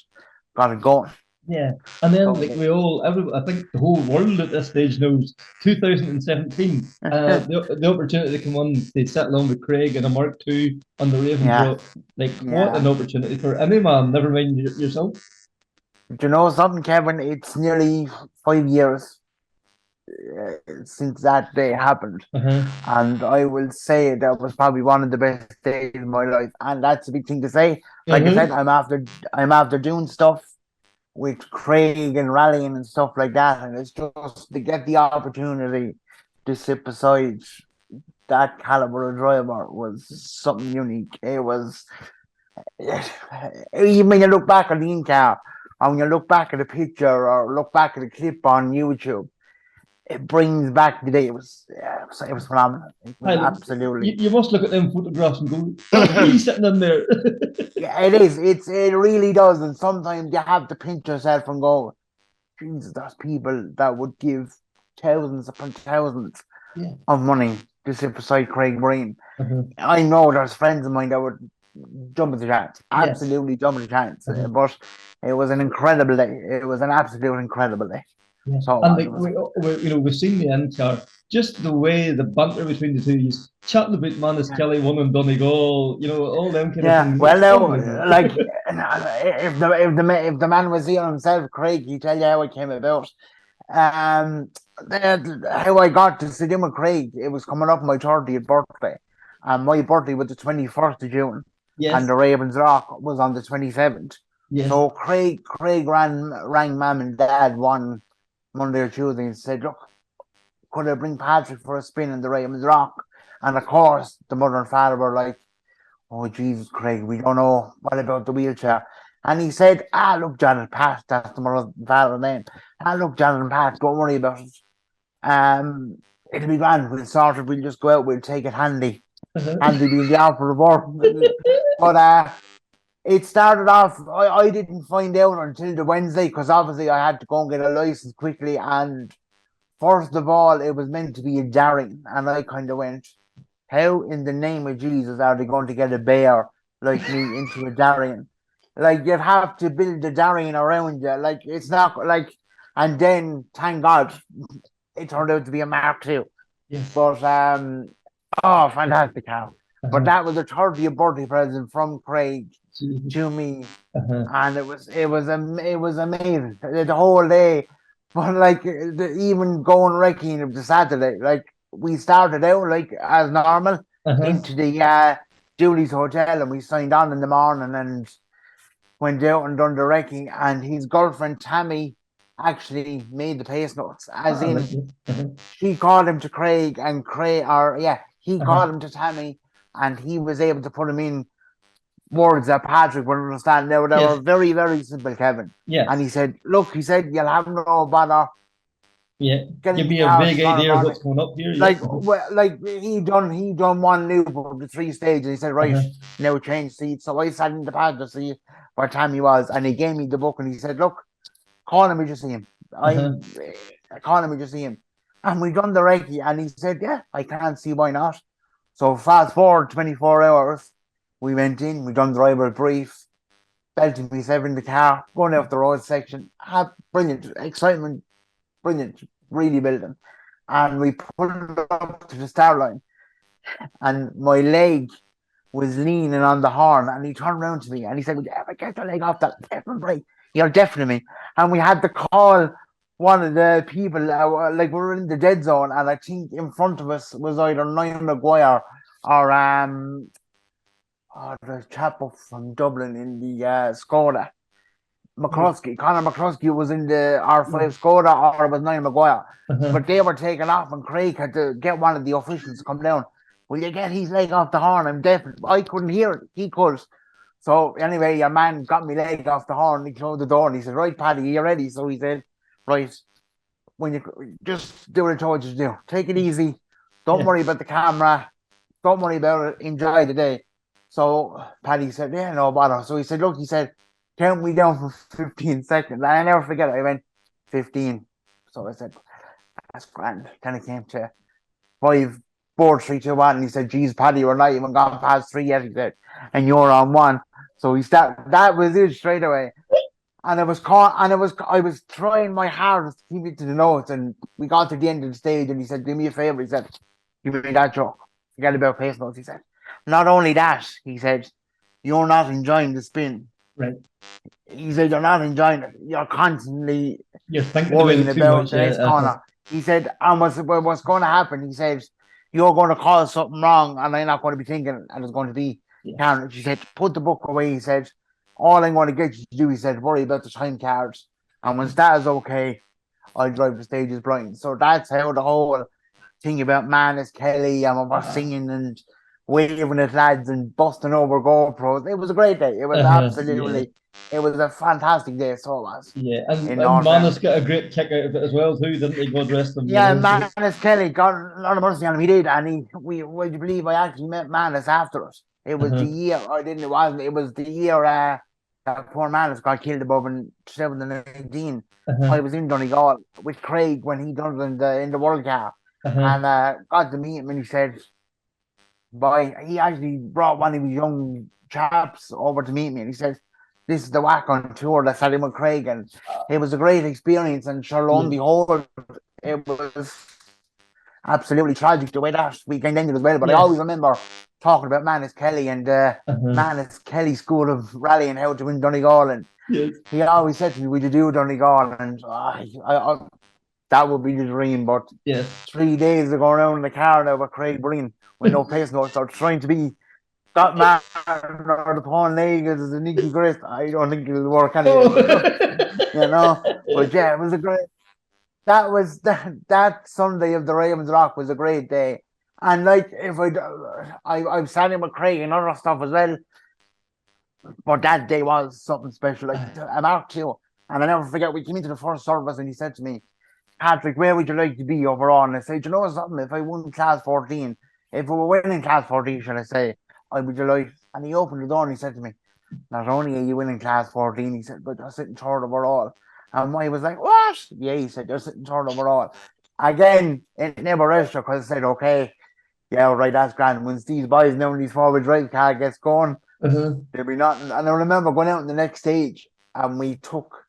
got it going. Yeah, and then So, like I think the whole world at this stage knows 2017. The opportunity to come on, they settle on with Craig and a Mark II on the yeah, Ravensborough. Like what an yeah. opportunity for any man. Never mind yourself. Do you know something, Kevin? It's nearly 5 years since that day happened. Uh-huh. And I will say that was probably one of the best days of my life. And that's a big thing to say. Like I Uh-huh. said, I'm after doing stuff with Craig and rallying and stuff like that. And it's just to get the opportunity to sit beside that caliber of driver was something unique. It was even when you look back on the in-car, or when you look back at a picture or look back at a clip on YouTube, it brings back the day. It was phenomenal. It was Hi, look, absolutely. you must look at them photographs and go, that's me sitting in there. Yeah, it is. It really does. And sometimes you have to pinch yourself and go, Jesus, there's people that would give thousands upon thousands Yeah. of money to sit beside Craig Breen. Uh-huh. I know there's friends of mine that would jump at the chance, Yes. absolutely jump at the chance. Uh-huh. But it was an incredible day. It was an absolute incredible day. Yeah. So it And was. like we've seen the end car, just the way the banter between the two, is chatting about Manus Yeah. Kelly, one and Donegal, all them kind of Yeah, things. well, It's now, unbelievable. like, if the man was here himself, Craig, he tell you how it came about. Um, how I got to sit in with Craig, it was coming up my 30th birthday, and my birthday was the 21st of June, and Yes. the Ravens Rock was on the 27th. Yes. So Craig rang mum and dad one Monday or Tuesday and said, "Look, could I bring Patrick for a spin in the Ravens Rock?" And of course, the mother and father were like, "Oh, Jesus, Craig, we don't know. What about the wheelchair?" And he said, look, Janet Pat, that's the mother and father name. Look, Janet and Pat, don't worry about it. Um, it'll be grand. We'll sort it. We'll just go out. We'll take it handy. Uh-huh. Handy being the operative word. But it started off, I didn't find out until the Wednesday because obviously I had to go and get a license quickly. And first of all, it was meant to be a daring. And I kind of went, how in the name of Jesus are they going to get a bear like me into a Darien? Like you'd have to build a Darien around you. Like it's not like, and then thank God it turned out to be a Mark II. Yes. But oh, fantastic car. But Uh-huh. that was a 30th birthday present from Craig Jesus. to me, Uh-huh. and it was amazing the whole day. But like even going wrecking of the Saturday, like we started out like as normal Uh-huh. into the Julie's hotel, and we signed on in the morning and went out and done the wrecking. And his girlfriend Tammy actually made the pace notes, as Right. in Uh-huh. she called him to Craig, and Craig, or yeah, he Uh-huh. called him to Tammy, and he was able to put him in words that Patrick would understand. They were Yes. very, very simple, Kevin. And Yes. he said, look, he said, you'll have no bother Yeah. getting Give the me a car vague tomorrow idea of morning. what's going up here. Like, Yes. Uh-huh. well, like he done one loop of the 3 stages. He said, right, Uh-huh. now change seats. So I sat in the passenger seat where Tammy was, and he gave me the book, and he said, look, call him when you see him. Uh-huh. I call him when you see him. And we done the recce, and he said, yeah, I can't see why not. So fast forward 24 hours, we went in, we done the driver brief, belting myself in the car, going out the road section. Brilliant, excitement, brilliant, really building. And we pulled up to the start line, and my leg was leaning on the horn, and he turned around to me and he said, "Would you ever get your leg off that effing brake? You're deafening me." And we had to call one of the people, like we were in the dead zone, and I think in front of us was either Niall McGuire or the chap up from Dublin in the Skoda. McCluskey, Conor McCluskey was in the R5 Skoda, or it was Niall Maguire. But they were taken off, and Craig had to get one of the officials to come down. Will you get his leg off the horn? I'm deaf. I couldn't hear it. He could. So anyway, your man got me leg off the horn. He closed the door and he said, "Right, Paddy, are you ready?" So he said, "Right, when you just do what I told you to do. Take it easy. Don't worry about the camera. Don't worry about it. Enjoy the day." So Paddy said, "Yeah, no bother." So he said, "Look," he said, "count me down for 15 seconds." And I never forget it. I went 15. So I said, "That's grand." Then it came to 5, 4, 3, 2, 1. And he said, "Geez, Paddy, we're not even gone past 3 yet." He said, "And you're on 1." So he started, that was it straight away. And I was caught, and I was trying my hardest to keep it to the notes. And we got to the end of the stage, and he said, "Do me a favor." He said, "Give me that joke. Forget about pace notes." He said, "Not only that," he said, "you're not enjoying the spin." Right. He said, "You're not enjoying it. You're constantly You're thinking worrying about it too about much. the next corner." He said, "And what's going to happen?" He said, "You're going to cause something wrong, and I'm not going to be thinking, and it's going to be carnage." He said, "Put the book away." He said, "All I'm going to get you to do," he said, "worry about the time cards. And once that is okay, I'll drive the stages blind." So that's how the whole thing about Manus Kelly and we're singing and waving at lads and busting over GoPros. It was a great day. It was absolutely, it was a fantastic day. So it was. Yeah, and In North Manus got a great kick out of it as well too, didn't he? God rest him. Yeah, You know, Manus Kelly, got a lot of mercy on him. He did, and would you believe I actually met Manus after it? It was the year, I didn't, it wasn't, it was the year that poor Manus got killed above in 2019. I was in Donegal with Craig when he done it in the World Cup, and got to meet him, and he said, "Boy," he actually brought one of his young chaps over to meet me, and he said, "This is the whack on tour that's had him with Craig," and it was a great experience. And sure, lo and behold, it was absolutely tragic the way that weekend ended as well. But I always remember talking about Manus Kelly and Manus Kelly School of Rallying, how to win Donegal, and he always said to me, "Would you do Donegal?" And that would be the dream. But 3 days to go around in the car now with Craig Breen with no pace notes, or trying to be Scott Martin or the Paul Nagels as a Nicky Grist, I don't think it'll work anyway. You know, but yeah, it was a great. That was that Sunday of the Ravens Rock was a great day. And like, if I'm standing with Craig and other stuff as well, but that day was something special. Like I'm out too, and I never forget. We came into the first service, and he said to me, "Patrick, where would you like to be overall?" And I said, "You know something? If I won class 14, if we were winning class 14, should I say, I would delight." And he opened the door and he said to me, "Not only are you winning class 14," he said, "but you're sitting third overall." And I was like, "What?" "Yeah," he said, "you're sitting third overall." Again, it never registered because I said, "Okay, yeah, right, that's grand. Once these boys know these forward drive car gets going, there'll be nothing." And I remember going out in the next stage and we took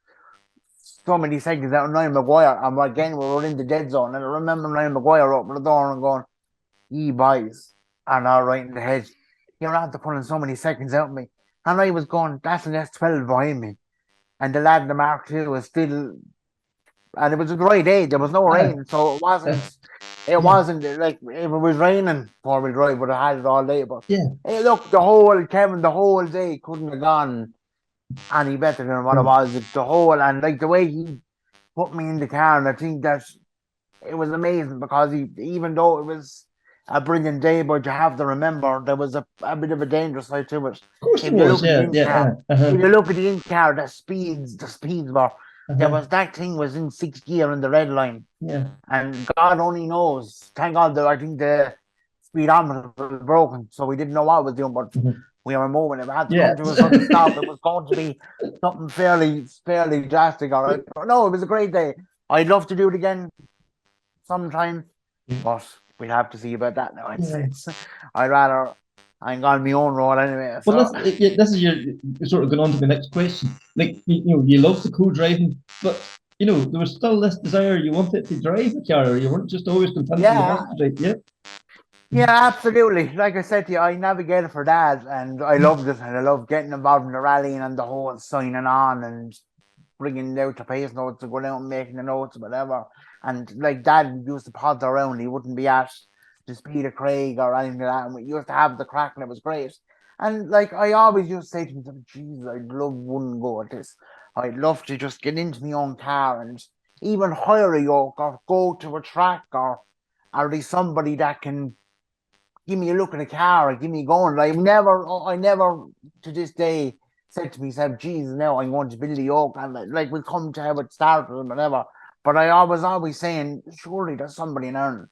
so many seconds out of Niall Maguire, and again we were in the dead zone. And I remember Niall Maguire opening the door and going, "Ye boys are now right in the head. You're after pulling so many seconds out of me." And I was going, "That's an S12 behind me." And the lad in the Mark II was still, and it was a dry day. There was no rain, so it wasn't. It wasn't like if it was raining, 4-wheel drive would have had it all day. But hey, look, the whole day couldn't have gone any better than what it was. The whole, and like the way he put me in the car, and I think that it was amazing because even though it was a brilliant day, but you have to remember there was a bit of a dangerous side to it. Of course If it you was. look at the in-car, if you look at the in-car, the speeds were. There was that thing was in 6th gear in the red line. Yeah. And God only knows. Thank God that I think the speedometer was broken, so we didn't know what it was doing, but we were moving. It had to come to a sudden stop. It was going to be something fairly drastic. All right. But no, it was a great day. I'd love to do it again sometime, but we'll have to see about that now. I'd rather I'm on my own road anyway. So. Well, this is your sort of going on to the next question. Like you love the co-driving, but there was still this desire you wanted to drive a car. You weren't just always content with the drive. Yeah. Yeah, absolutely. Like I said to you, I navigated for Dad, and I loved it, and I loved getting involved in the rallying and the whole signing on and bringing out the pace notes and going out and making the notes, whatever. And like Dad used to potter around, he wouldn't be at the speed of Craig or anything like that. And we used to have the crack, and it was great. And like I always used to say to myself, Jesus, I'd love one go at this. I'd love to just get into my own car and even hire a yoke or go to a track or there's somebody that can give me a look at the car or give me going. I never to this day said to myself, Jesus, now I'm going to build a yoke and like we'll come to how it started and whatever. But I was always saying, surely there's somebody in Ireland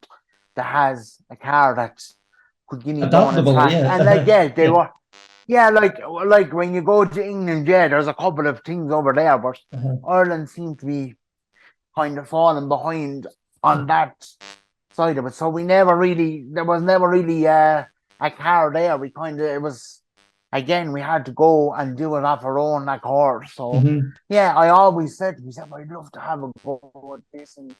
that has a car that could give me going and Adaptable, track. yeah. And like, yeah, they Yeah. were. Yeah, like when you go to England, yeah, there's a couple of things over there, but Ireland seemed to be kind of falling behind on that side of it. So there was never really a car there. It was, again, we had to go and do it off our own accord. So, yeah, I always said to myself, I'd love to have a go at this. And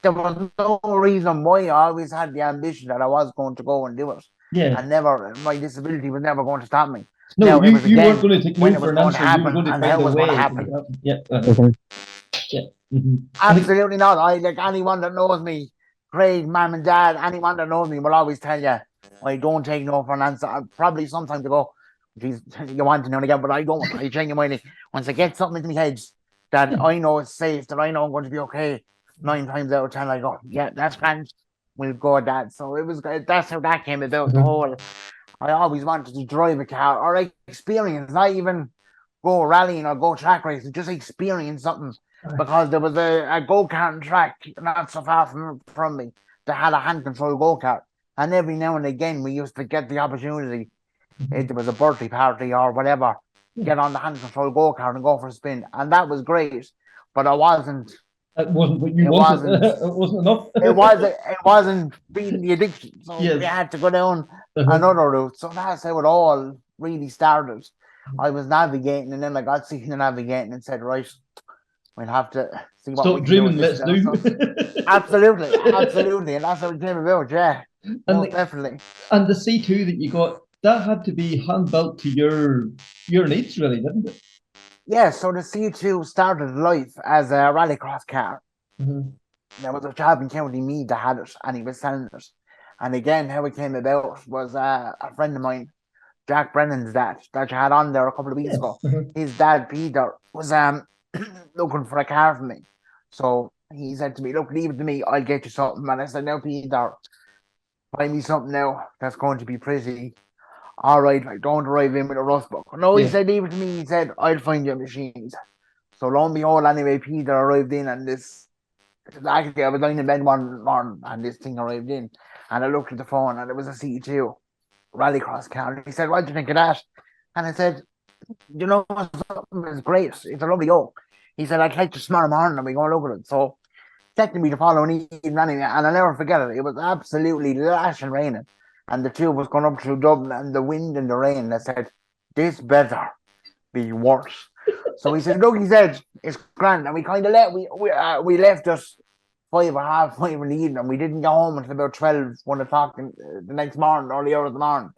there was no reason why. I always had the ambition that I was going to go and do it. Yeah. And my disability was never going to stop me. No, now, you, it was you again weren't going to take when no it for was an going to answer. You were happen going to and find how it a was going to way to happen. make it happen. Yeah. I think Absolutely not. I like anyone that knows me, Craig, mum and dad, anyone that knows me will always tell you I don't take no for an answer. I probably sometimes go, geez, you want to know again, but I don't. I genuinely, once I get something into my head that I know is safe, that I know I'm going to be okay, 9 times out of 10 I go, yeah, that's grand. We'll go with that. So it was that's how that came about. The whole I always wanted to drive a car or experience, not even go rallying or go track racing, just experience something. Because there was a go-kart track not so far from me that had a hand control go-kart. And every now and again we used to get the opportunity, if there was a birthday party or whatever, get on the hand control go-kart and go for a spin. And that was great. But it wasn't it wasn't what you it wanted. wasn't It wasn't enough. it wasn't beating the addiction. So Yes. we had to go down another route. So that's how it all really started. I was navigating and then I got seeing the navigating and said, right, we'll have to see what we Stop can do dreaming, with this. let's do. Absolutely. And that's how it came about, yeah. Most definitely. And the C2 that you got, that had to be hand built to your needs, really, didn't it? Yeah, so the C2 started life as a rallycross car. There was a chap in County Meath that had it and he was selling it. And again, how it came about was a friend of mine, Jack Brennan's dad, that you had on there a couple of weeks ago. His dad, Peter, was looking for a car for me. So he said to me, look, leave it to me, I'll get you something. And I said, no, Peter, find me something now that's going to be pretty. All right, I don't arrive in with a rust book. No, he said, leave it to me. He said, I'll find you a machine. So lo and behold, anyway, Peter arrived in and this, actually I was lying in bed one morning and this thing arrived in. And I looked at the phone and it was a C2 rallycross car. And he said, what do you think of that? And I said, you know, something is great. It's a lovely yoke. He said, I'd like to tomorrow morning and we go look at it. So texted me the following evening anyway, and I'll never forget it. It was absolutely lashing raining. And the two of us going up through Dublin and the wind and the rain. I said, this better be worse. So he said, look, he said, it's grand. And we kind of we left us 5 in the evening. We didn't get home until about 12, 1 o'clock the next morning, early hours of the morning.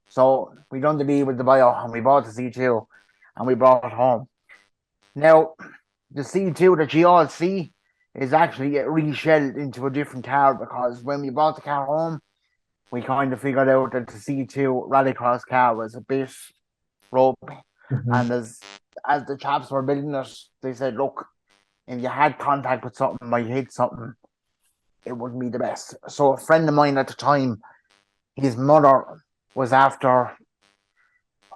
So we done the deal with the bio and we bought the C2 and we brought it home. Now, the C2 that you all see is actually reshelled into a different car because when we brought the car home, we kind of figured out that the C2 rallycross car was a bit ropey. And as the chaps were building it, they said, look, if you had contact with something, might hit something, it wouldn't be the best. So a friend of mine at the time, his mother was after,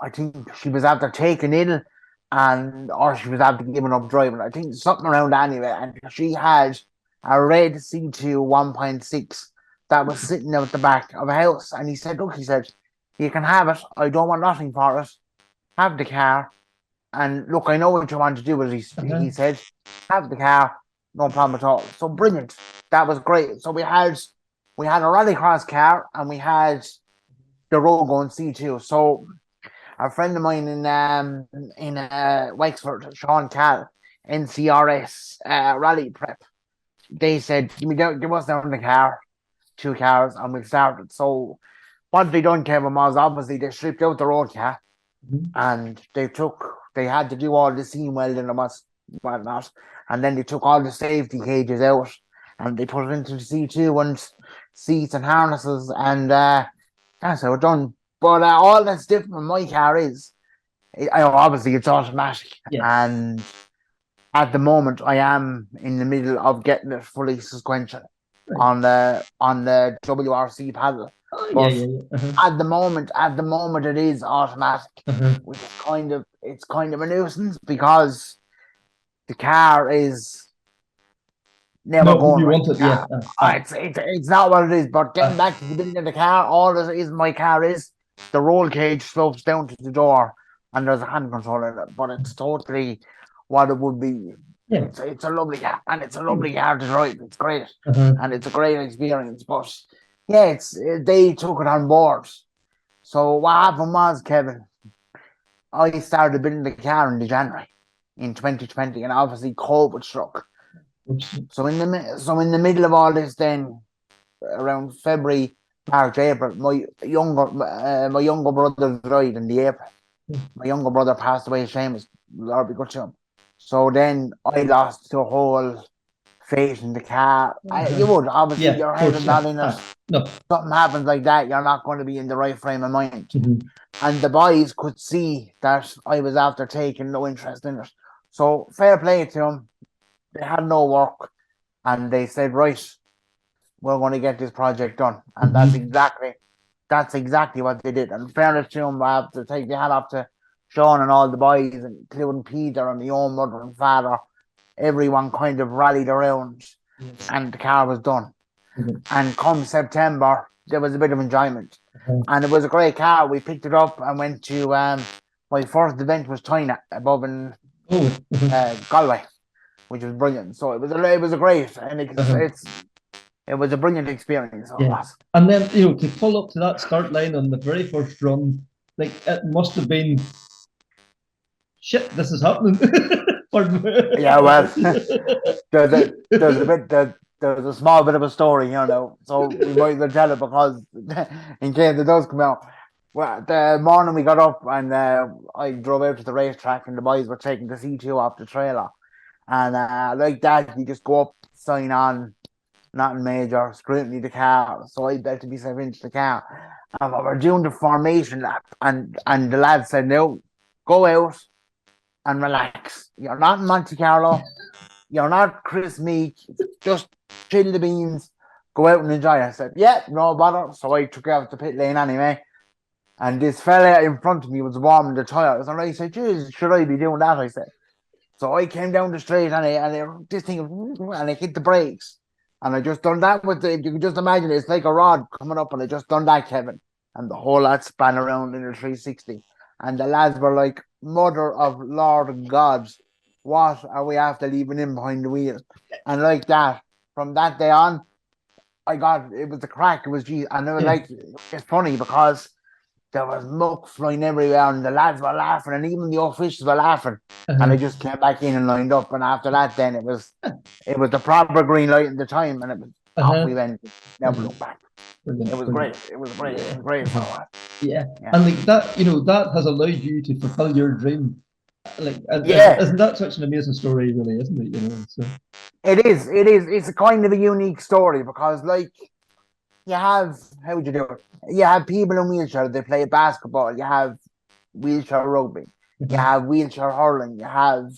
I think she was after taking it or she was after giving up driving. I think something around anyway. And she had a red C2 1.6 that was sitting out the back of a house. And he said, look, he said, you can have it. I don't want nothing for it. Have the car. And look, I know what you want to do with it. He said, have the car. No problem at all. So brilliant. That was great. So we had a rallycross car and we had the road going C2. So a friend of mine in Wexford, Sean Cal, NCRS rally prep, they said, give us down the car, 2 cars, and we started. So what they done, Kevin, was obviously they stripped out the road car and they had to do all the seam welding and whatnot, and then they took all the safety cages out and they put it into the C2 and seats and harnesses, and that's how it's done. But all that's different from my car is, I know obviously it's automatic, Yes. and at the moment I am in the middle of getting it fully sequential Right. on the WRC paddle. Oh, But yeah. at the moment it is automatic, which is kind of a nuisance because the car is never No, going you right. want it, yeah. It's not what it is. But getting back to the building of the car, all that is my car is the roll cage slopes down to the door, and there's a hand control in it. But it's totally what it would be. Yeah. It's a lovely car, and it's a lovely car to drive. It's great, Uh-huh. and it's a great experience. But yeah, they took it on board. So what happened was, Kevin, I started building the car in January in 2020, and obviously COVID struck. Oops. So in the middle of all this, then around February, March, April, my younger brother died in the April. My younger brother passed away. Seamus, Lord be good to him. So then I lost the whole faith in the car. You would obviously Yeah, your of head course, is not yeah. in it. No. Something happens like that, you're not going to be in the right frame of mind. Mhm. And the boys could see that I was after taking no interest in it. So fair play to them. They had no work, and they said, right, we're going to get this project done. And that's exactly what they did. And fairness to them, I have to take the hat off to Sean and all the boys, including Peter and my own mother and father. Everyone kind of rallied around, Yes. and the car was done. Mhm. And come September, there was a bit of enjoyment. Mhm. And it was a great car. We picked it up and went to my first event was China above in Oh. Mhm. Galway, which was brilliant. So it was a great, and it was a brilliant experience. So it Yeah. was. And then, to pull up to that start line on the very first run, like it must have been shit, this is happening. Pardon me. Yeah, well, there's a small bit of a story, so we might as well tell it because in case it does come out. Well, the morning we got up and I drove out to the racetrack and the boys were taking the C2 off the trailer. And like that, you just go up, sign on, nothing major, scrutiny the car. So I bet to be 7 inch the car. And we were doing the formation lap, and the lad said, no, go out and relax. You're not in Monte Carlo. You're not Chris Meek. Just chill the beans. Go out and enjoy. I said, yeah, no bother. So I took out the pit lane anyway. And this fella in front of me was warming the tires. And I said, geez, should I be doing that? I said. So I came down the street this thing, and I hit the brakes. And I just done that you can just imagine it's like a rod coming up, and I just done that, Kevin. And the whole lot span around in a 360. And the lads were like, Mother of Lord God, what are we after leaving in behind the wheel? And like that, from that day on, it was the crack. It was, geez, and it was it's funny because there was muck flying everywhere, and the lads were laughing, and even the officials were laughing. And I just came back in and lined up, and after that, then it was the proper green light at the time, and it was off we went. Never looked back. Brilliant, It was brilliant. great. It was great. It was great for us. Yeah. Yeah. And like that, that has allowed you to fulfill your dream. Like, Yeah. isn't that such an amazing story, really, isn't it? So. It is. It's a kind of a unique story because, like, you have, how would you do it? You have people in wheelchairs, they play basketball. You have wheelchair rugby. You have wheelchair hurling. You have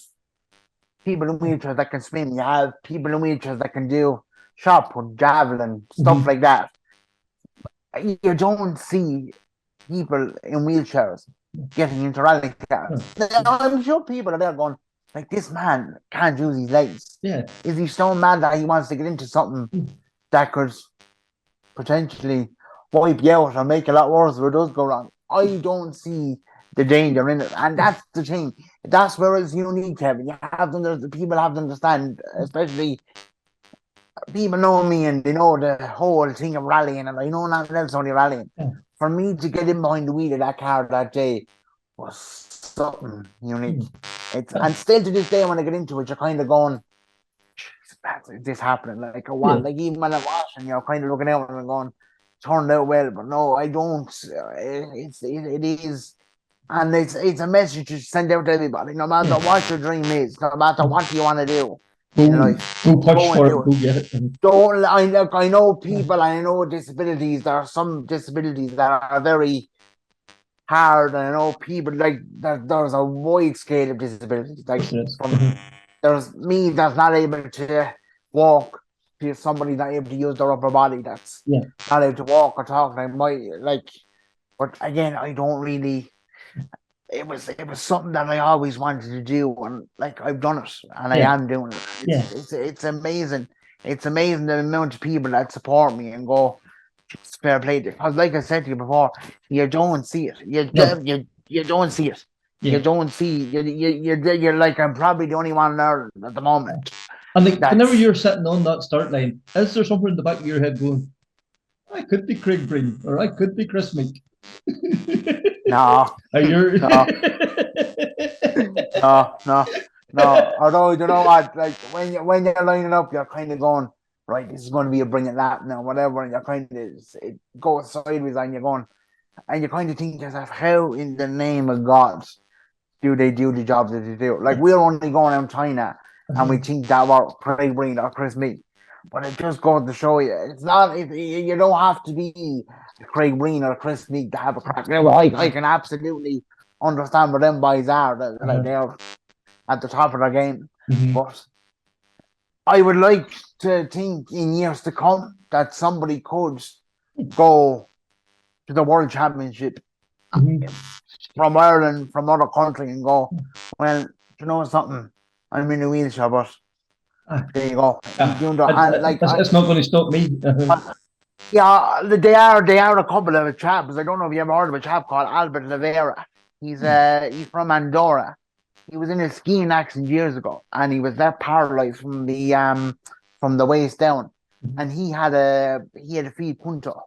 people in wheelchairs that can swim. You have people in wheelchairs that can do shot put, javelin, stuff like that. You don't see people in wheelchairs getting into rally cars. I'm sure people are there going, like, this man can't use his legs. Yeah. Is he so mad that he wants to get into something that could potentially wipe you out or make a lot worse if it does go wrong? I don't see the danger in it. And that's the thing. That's where it's unique, Kevin. People have to understand, especially people know me and they know the whole thing of rallying, and I know nothing else only rallying. For me to get in behind the wheel of that car that day was something unique. And still to this day when I get into it, you're kind of going, is this happening? Like a what? Like even when I'm watching, you're kind of looking out and going, turned out well, but no, I don't. It is, and it's a message to send out to everybody. No matter what your dream is, no matter what you want to do, in life. Go push Go and for do it. Go get it. Don't I know people, I know disabilities. There are some disabilities that are very hard, and I know people like that. There's a wide scale of disabilities. Like from there's me that's not able to walk, to somebody not able to use their upper body that's Yeah. not able to walk or talk. But again, I don't really. It was something that I always wanted to do, and like I've done it, and I Yeah. am doing it. Yeah. It's amazing. It's amazing the amount of people that support me and go, "It's fair play." Because, like I said to you before, you don't see it. No. You don't see it. Yeah. You don't see. You're like, I'm probably the only one in Ireland at the moment. And like, That's whenever you're sitting on that start line, is there something in the back of your head going, I could be Craig Breen or I could be Chris Meek? no, Are you? no, no. Although you know what, like when you're lining up, you're kind of going, right, this is going to be a brilliant lap now, whatever, and you're kind of it goes sideways, and you're going, and you kind of think to yourself, how in the name of God do they do the job that they do? Like, we're only going out China, and we think that we're Craig Breen or Chris Meek, but it just goes to show you, it's not. You don't have to be Craig Breen or Chris Meek to have a crack. You know, I can absolutely understand where them boys are. Like they're at the top of their game, but I would like to think in years to come that somebody could go to the World Championship from Ireland, from other country, and go, well, you know something, I'm in a wheelchair, but there you go. It's not going to stop me. Yeah, they are a couple of chaps. I don't know if you ever heard of a chap called Albert Rivera. He's from Andorra. He was in a skiing accident years ago, and he was left paralyzed from the waist down, and he had a feet punto,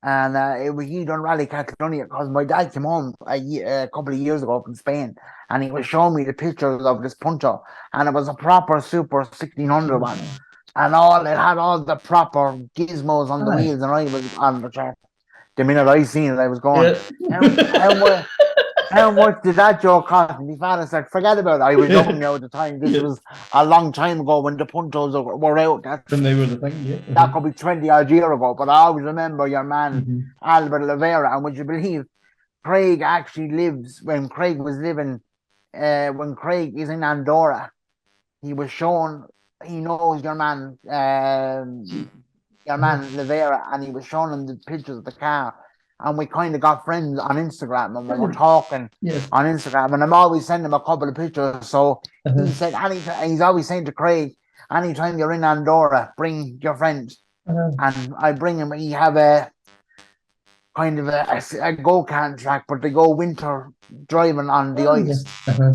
and he done Rally Catalonia because my dad came home a couple of years ago from Spain, and he was showing me the pictures of this punto, and it was a proper super 1600 one, and it had all the proper gizmos on the wheels, and I was on the track. The minute I seen it, I was going, how much did that joke cost? And my father said, forget about it. I was young now at the time. This was a long time ago when the puntos were out. When they were the thing, that could be 20 odd years ago. But I always remember your man, Albert Rivera. And would you believe Craig actually lives, when Craig was living, when Craig is in Andorra, he was shown, he knows your man Rivera, and he was showing him the pictures of the car. And we kind of got friends on Instagram, and we were talking on Instagram, and I'm always sending him a couple of pictures. So he said, he's always saying to Craig, anytime you're in Andorra, bring your friends. And I bring him, he have a kind of a go-kart track, but they go winter driving on the ice.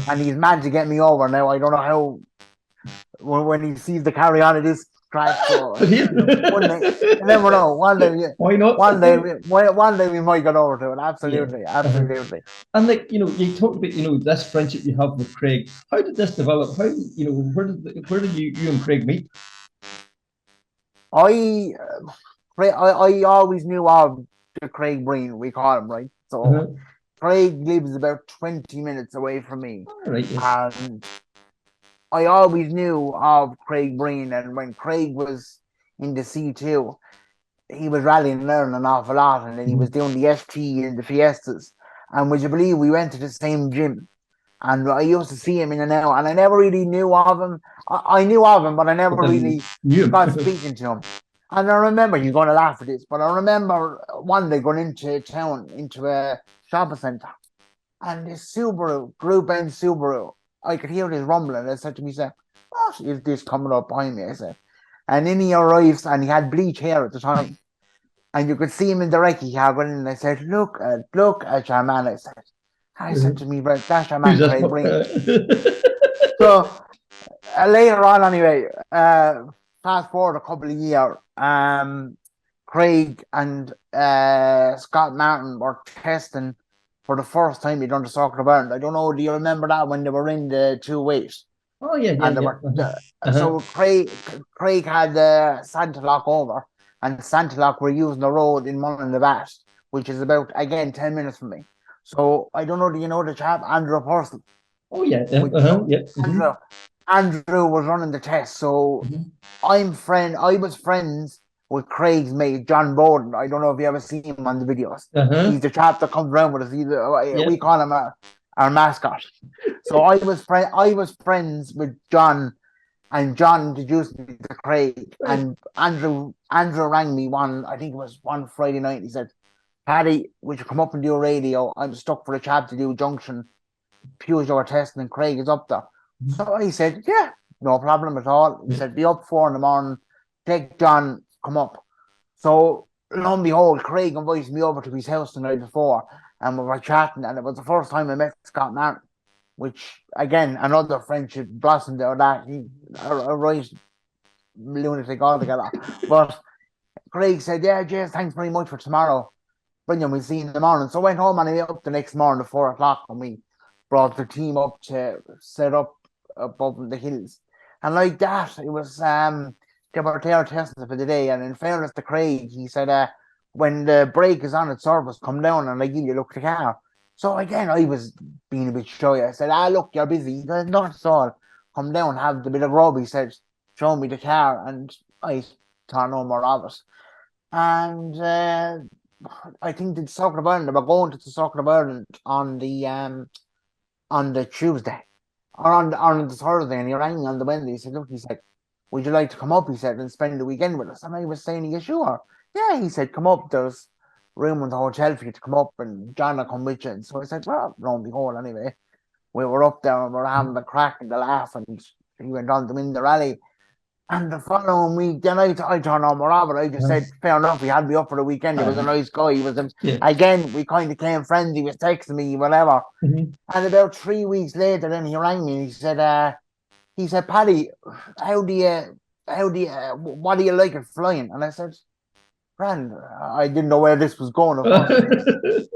And he's mad to get me over now. I don't know how, when he sees the carry on of this track. So one day, you never know. One day, why not? One day we might get over to it. Absolutely. And like, you talked about this friendship you have with Craig. How did this develop? How where did you and Craig meet? I always knew of the Craig Breen, we call him, right? So Craig lives about 20 minutes away from me. Right, yes. And I always knew of Craig Breen, and when Craig was in the C2, he was rallying and learning an awful lot, and then he was doing the ST and the Fiestas. And would you believe we went to the same gym? And I used to see him in and out, and I never really knew of him. I knew of him, but I never really got speaking to him. And I remember, you're going to laugh at this, but I remember one day going into town, into a shopping centre, and this Subaru, Group N Subaru, I could hear this rumbling. I said to myself, what is this coming up behind me? I said, and then he arrives, and he had bleach hair at the time, and you could see him in the recce cab, and I said, look at your man. I said to me, right, that's your man, Craig Breen. So later on, anyway, fast forward a couple of years, Craig and Scott Martin were testing for the first time. He done the Circuit of Ireland. I don't know. Do you remember that when they were in the 2-weight? Oh yeah. So Craig had Santa Lock over, and Santa Lock were using the road in Mullinlabat, which is about 10 minutes from me. So I don't know. Do you know the chap Andrew Purcell? Oh yeah. Andrew, Andrew was running the test, so I was friends with Craig's mate, John Bowden. I don't know if you ever seen him on the videos. He's the chap that comes around with us. We call him our mascot. So I was friends with John, and John introduced me to Craig. Right. And Andrew rang me I think it was one Friday night. He said, "Paddy, would you come up and do a radio? I'm stuck for a chap to do Junction Peugeot testing, and Craig is up there." So I said, "Yeah, no problem at all." He said, "Be up 4 a.m. Take John, come up." So lo and behold, Craig invited me over to his house the night before, and we were chatting, and it was the first time I met Scott Martin, which again, another friendship blossomed out of that. He a right lunatic altogether. But Craig said, "Yeah, James, thanks very much for tomorrow. Brilliant, we'll see you in the morning." So I went home and I went up the next morning at 4 o'clock, and we brought the team up to set up above the hills. And like that, it was they were there testing for the day. And in fairness to Craig, he said, when the brake is on its service, come down and I give you a look at the car. So again, I was being a bit shy. I said, "Look, you're busy." He goes, "Not at all. Come down, have the bit of rub." He said, "Show me the car." And I thought no more of it. And I think the Soccer of Ireland, they were going to the Soccer of Ireland on the Tuesday or on the Thursday, and he rang me on the Wednesday. He said, "Look," he said, "would you like to come up?" He said, "and spend the weekend with us." And I was saying, "Yeah, sure." "Yeah," he said, "come up. There's room in the hotel for you to come up, and John will come with you." And so I said, "Well, lo and behold, anyway, we were up there and we were having the crack and the laugh, and he went on to win the rally. And the following week, then I turned on Robert. I just said, fair enough, he had me up for the weekend. He was a nice guy. He was again, we kind of came friends. He was texting me, whatever. And about 3 weeks later, then he rang me and he said, "Paddy, what do you like at flying?" And I said, "Grand." I didn't know where this was going, of course.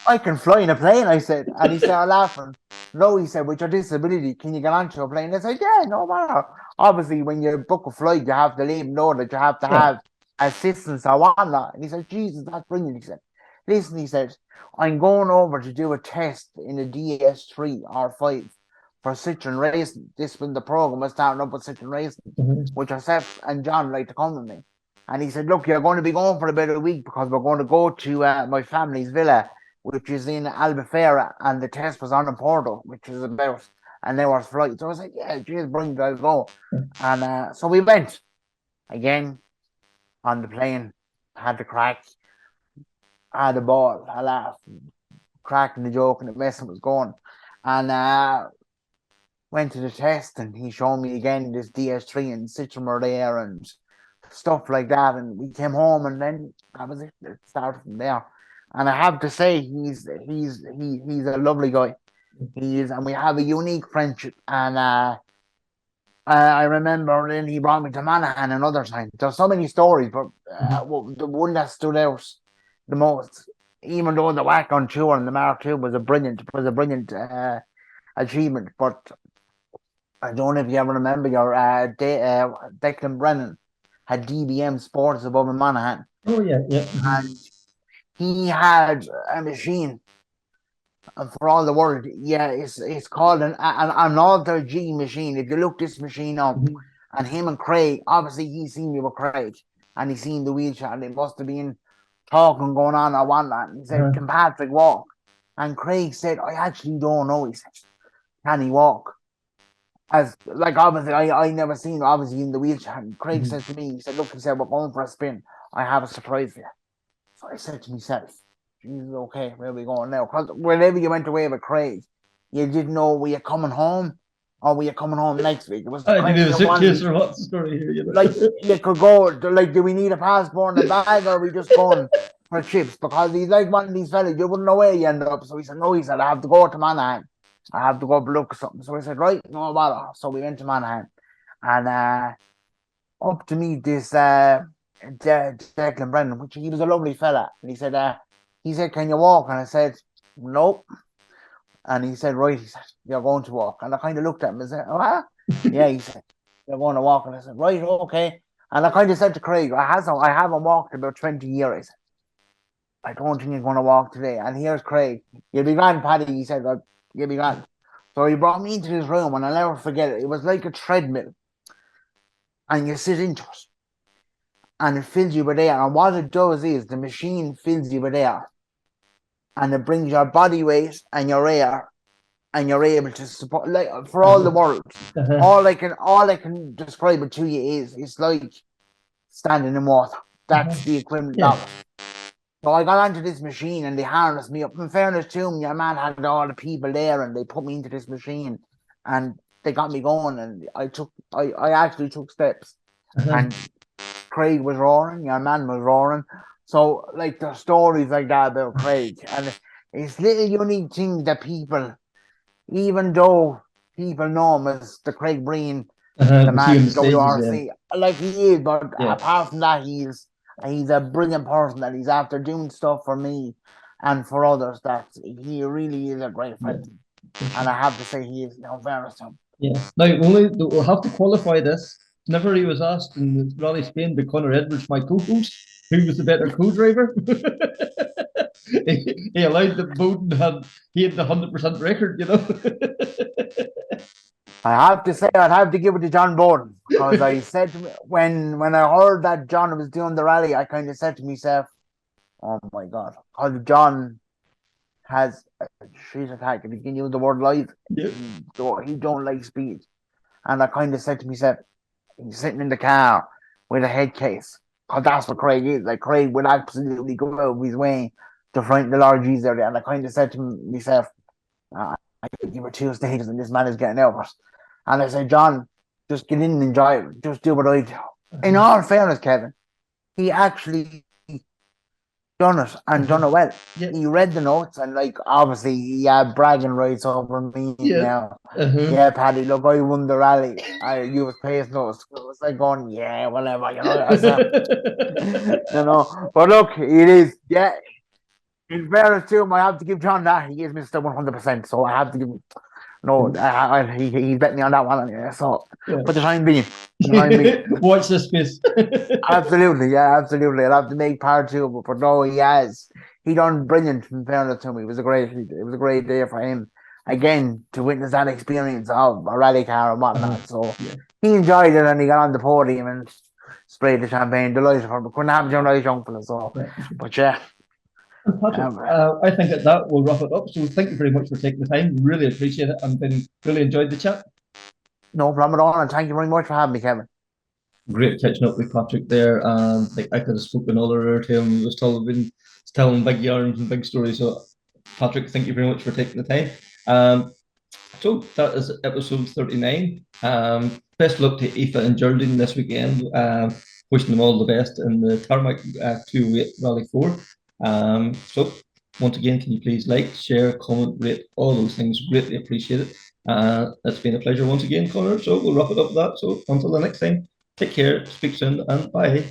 "I can fly in a plane," I said. And he started laughing. "No," he said, "with your disability, can you get onto a plane?" I said, "Yeah, no matter." Obviously, when you book a flight, you have to let him know that you have to have assistance or whatnot. And he said, "Jesus, that's brilliant." He said, "Listen," he said, "I'm going over to do a test in a DS3 or 5 for Citroen Racing." This when the program was starting up with Citroen Racing, which yourself and John like to come with me. And he said, "Look, you're going to be going for about a week because we're going to go to my family's villa, which is in Albufeira, and the test was on in Porto, which is about an hour's flight." So I was like, "Yeah, geez, brilliant, I'll go." And so we went again on the plane, had the crack, had the ball, I laughed, cracking the joke, and the message was going. And went to the test, and he showed me again this DS3 and Citroen were there and stuff like that. And we came home, and then that was it. It started from there. And I have to say, he's a lovely guy. He is, and we have a unique friendship. And I remember then he brought me to Monaghan another time. There's so many stories, but the one that stood out the most, even though the whack on tour and the Mark II was a brilliant achievement. But I don't know if you ever remember your Declan Brennan had DBM Sports above in Monaghan. Oh yeah. And he had a machine, and for all the world, it's called an Alter G machine. If you look this machine up, and him and Craig, obviously he seen me with Craig, and he seen the wheelchair, and it must have been talking going on or whatnot. He said, "Can Patrick walk?" And Craig said, "I actually don't know." He said, "Can he walk?" As like obviously I never seen him obviously in the wheelchair. And Craig said to me, he said, "Look," he said, "we're going for a spin. I have a surprise for you." So I said to myself, "Jesus, okay, where are we going now?" Because whenever you went away with Craig, you didn't know, were you coming home or were you coming home next week? It was Do you kind need a of suitcase or what's the story here? like you could go like, do we need a passport and a bag, or are we just going for chips? Because he's like one of these fellas, you wouldn't know where you ended up. So he said, "No," he said, "I have to go to Manhattan. I have to go look at something." So I said, "Right, no matter." So we went to Manhattan, and up to meet this Declan Brennan, which he was a lovely fella. And he said, "Can you walk?" And I said, "Nope." And he said, "Right," he said, "You're going to walk." And I kind of looked at him and said, "Oh, huh?" "Yeah," he said, "You're going to walk." And I said, "Right, okay." And I kind of said to Craig, I haven't walked about 20 years. I said, "I don't think you're going to walk today." And here's Craig. "You'll be grand, Paddy." He said, "You'll be grand." So he brought me into this room, and I'll never forget it. It was like a treadmill, and you sit into it, and it fills you with air. And what it does is the machine fills you with air, and it brings your body weight and your air, and you're able to support, like, for all the world. All I can describe it to you is it's like standing in water. That's the equivalent of it. So I got onto this machine and they harnessed me up. In fairness to him, your man had all the people there and they put me into this machine and they got me going, and I actually took steps. And Craig was roaring, your man was roaring. So like the stories like that about Craig, and it's little unique things that people, even though people know him as the Craig Breen, the man WRC, like he is, but apart from that, he's a brilliant person, that he's after doing stuff for me and for others, that he really is a great friend. And I have to say, he is no fairness to him. Yeah. Now, we'll have to qualify this. Whenever he was asked in Rally Spain by Conor Edwards, my co-host, who was the better co-driver, he allowed the Bowden he had the 100% record, you know. I have to say, I'd have to give it to John Bowden, because I said to me, when I heard that John was doing the rally, I kind of said to myself, "Oh my God," because John has a street attack, and he can use the word live. Yeah. He don't like speed, and I kind of said to myself, he's sitting in the car with a head case, because that's what Craig is. Like, Craig would absolutely go out of his way to frighten the Lord Jesus out there. And I kind of said to myself, I could give her 2 stages and this man is getting out of it. And I said, John, just get in and enjoy it. Just do what I do. In all fairness, Kevin, he actually done it and done it well. Yeah. He read the notes, and like, obviously he had bragging rights over me now. Yeah, Paddy, look, I won the rally. You was pace notes. It was like going, yeah, whatever, you know. You know, but look, it is, yeah. In fairness to him, I have to give John that. He is Mr. 100%, so I have to give him. No, he bet me on that one. Yeah, so, for the time being, watch this space. Absolutely, yeah, absolutely. I'll have to make part 2, but no, he has. He done brilliant. In fairness to him, it was a great day for him. Again, to witness that experience of a rally car and whatnot. So he enjoyed it, and he got on the podium and sprayed the champagne. Delighted for him. Couldn't have done young fella. So, but yeah. Patrick, I think at that we'll wrap it up. So thank you very much for taking the time. Really appreciate it, and really enjoyed the chat. No problem at all, and thank you very much for having me, Kevin. Great catching up with Patrick there. Like, I could have spoken all over to him. Was telling big yarns and big stories. So Patrick, thank you very much for taking the time. So that is episode 39. Best luck to Aoife and Geraldine this weekend. Wishing them all the best in the Tarmac 208 Rally 4. So once again, can you please like, share, comment, rate, all those things? Greatly appreciate it. It's been a pleasure once again, Connor. So we'll wrap it up with that. So until the next time, take care, speak soon, and bye.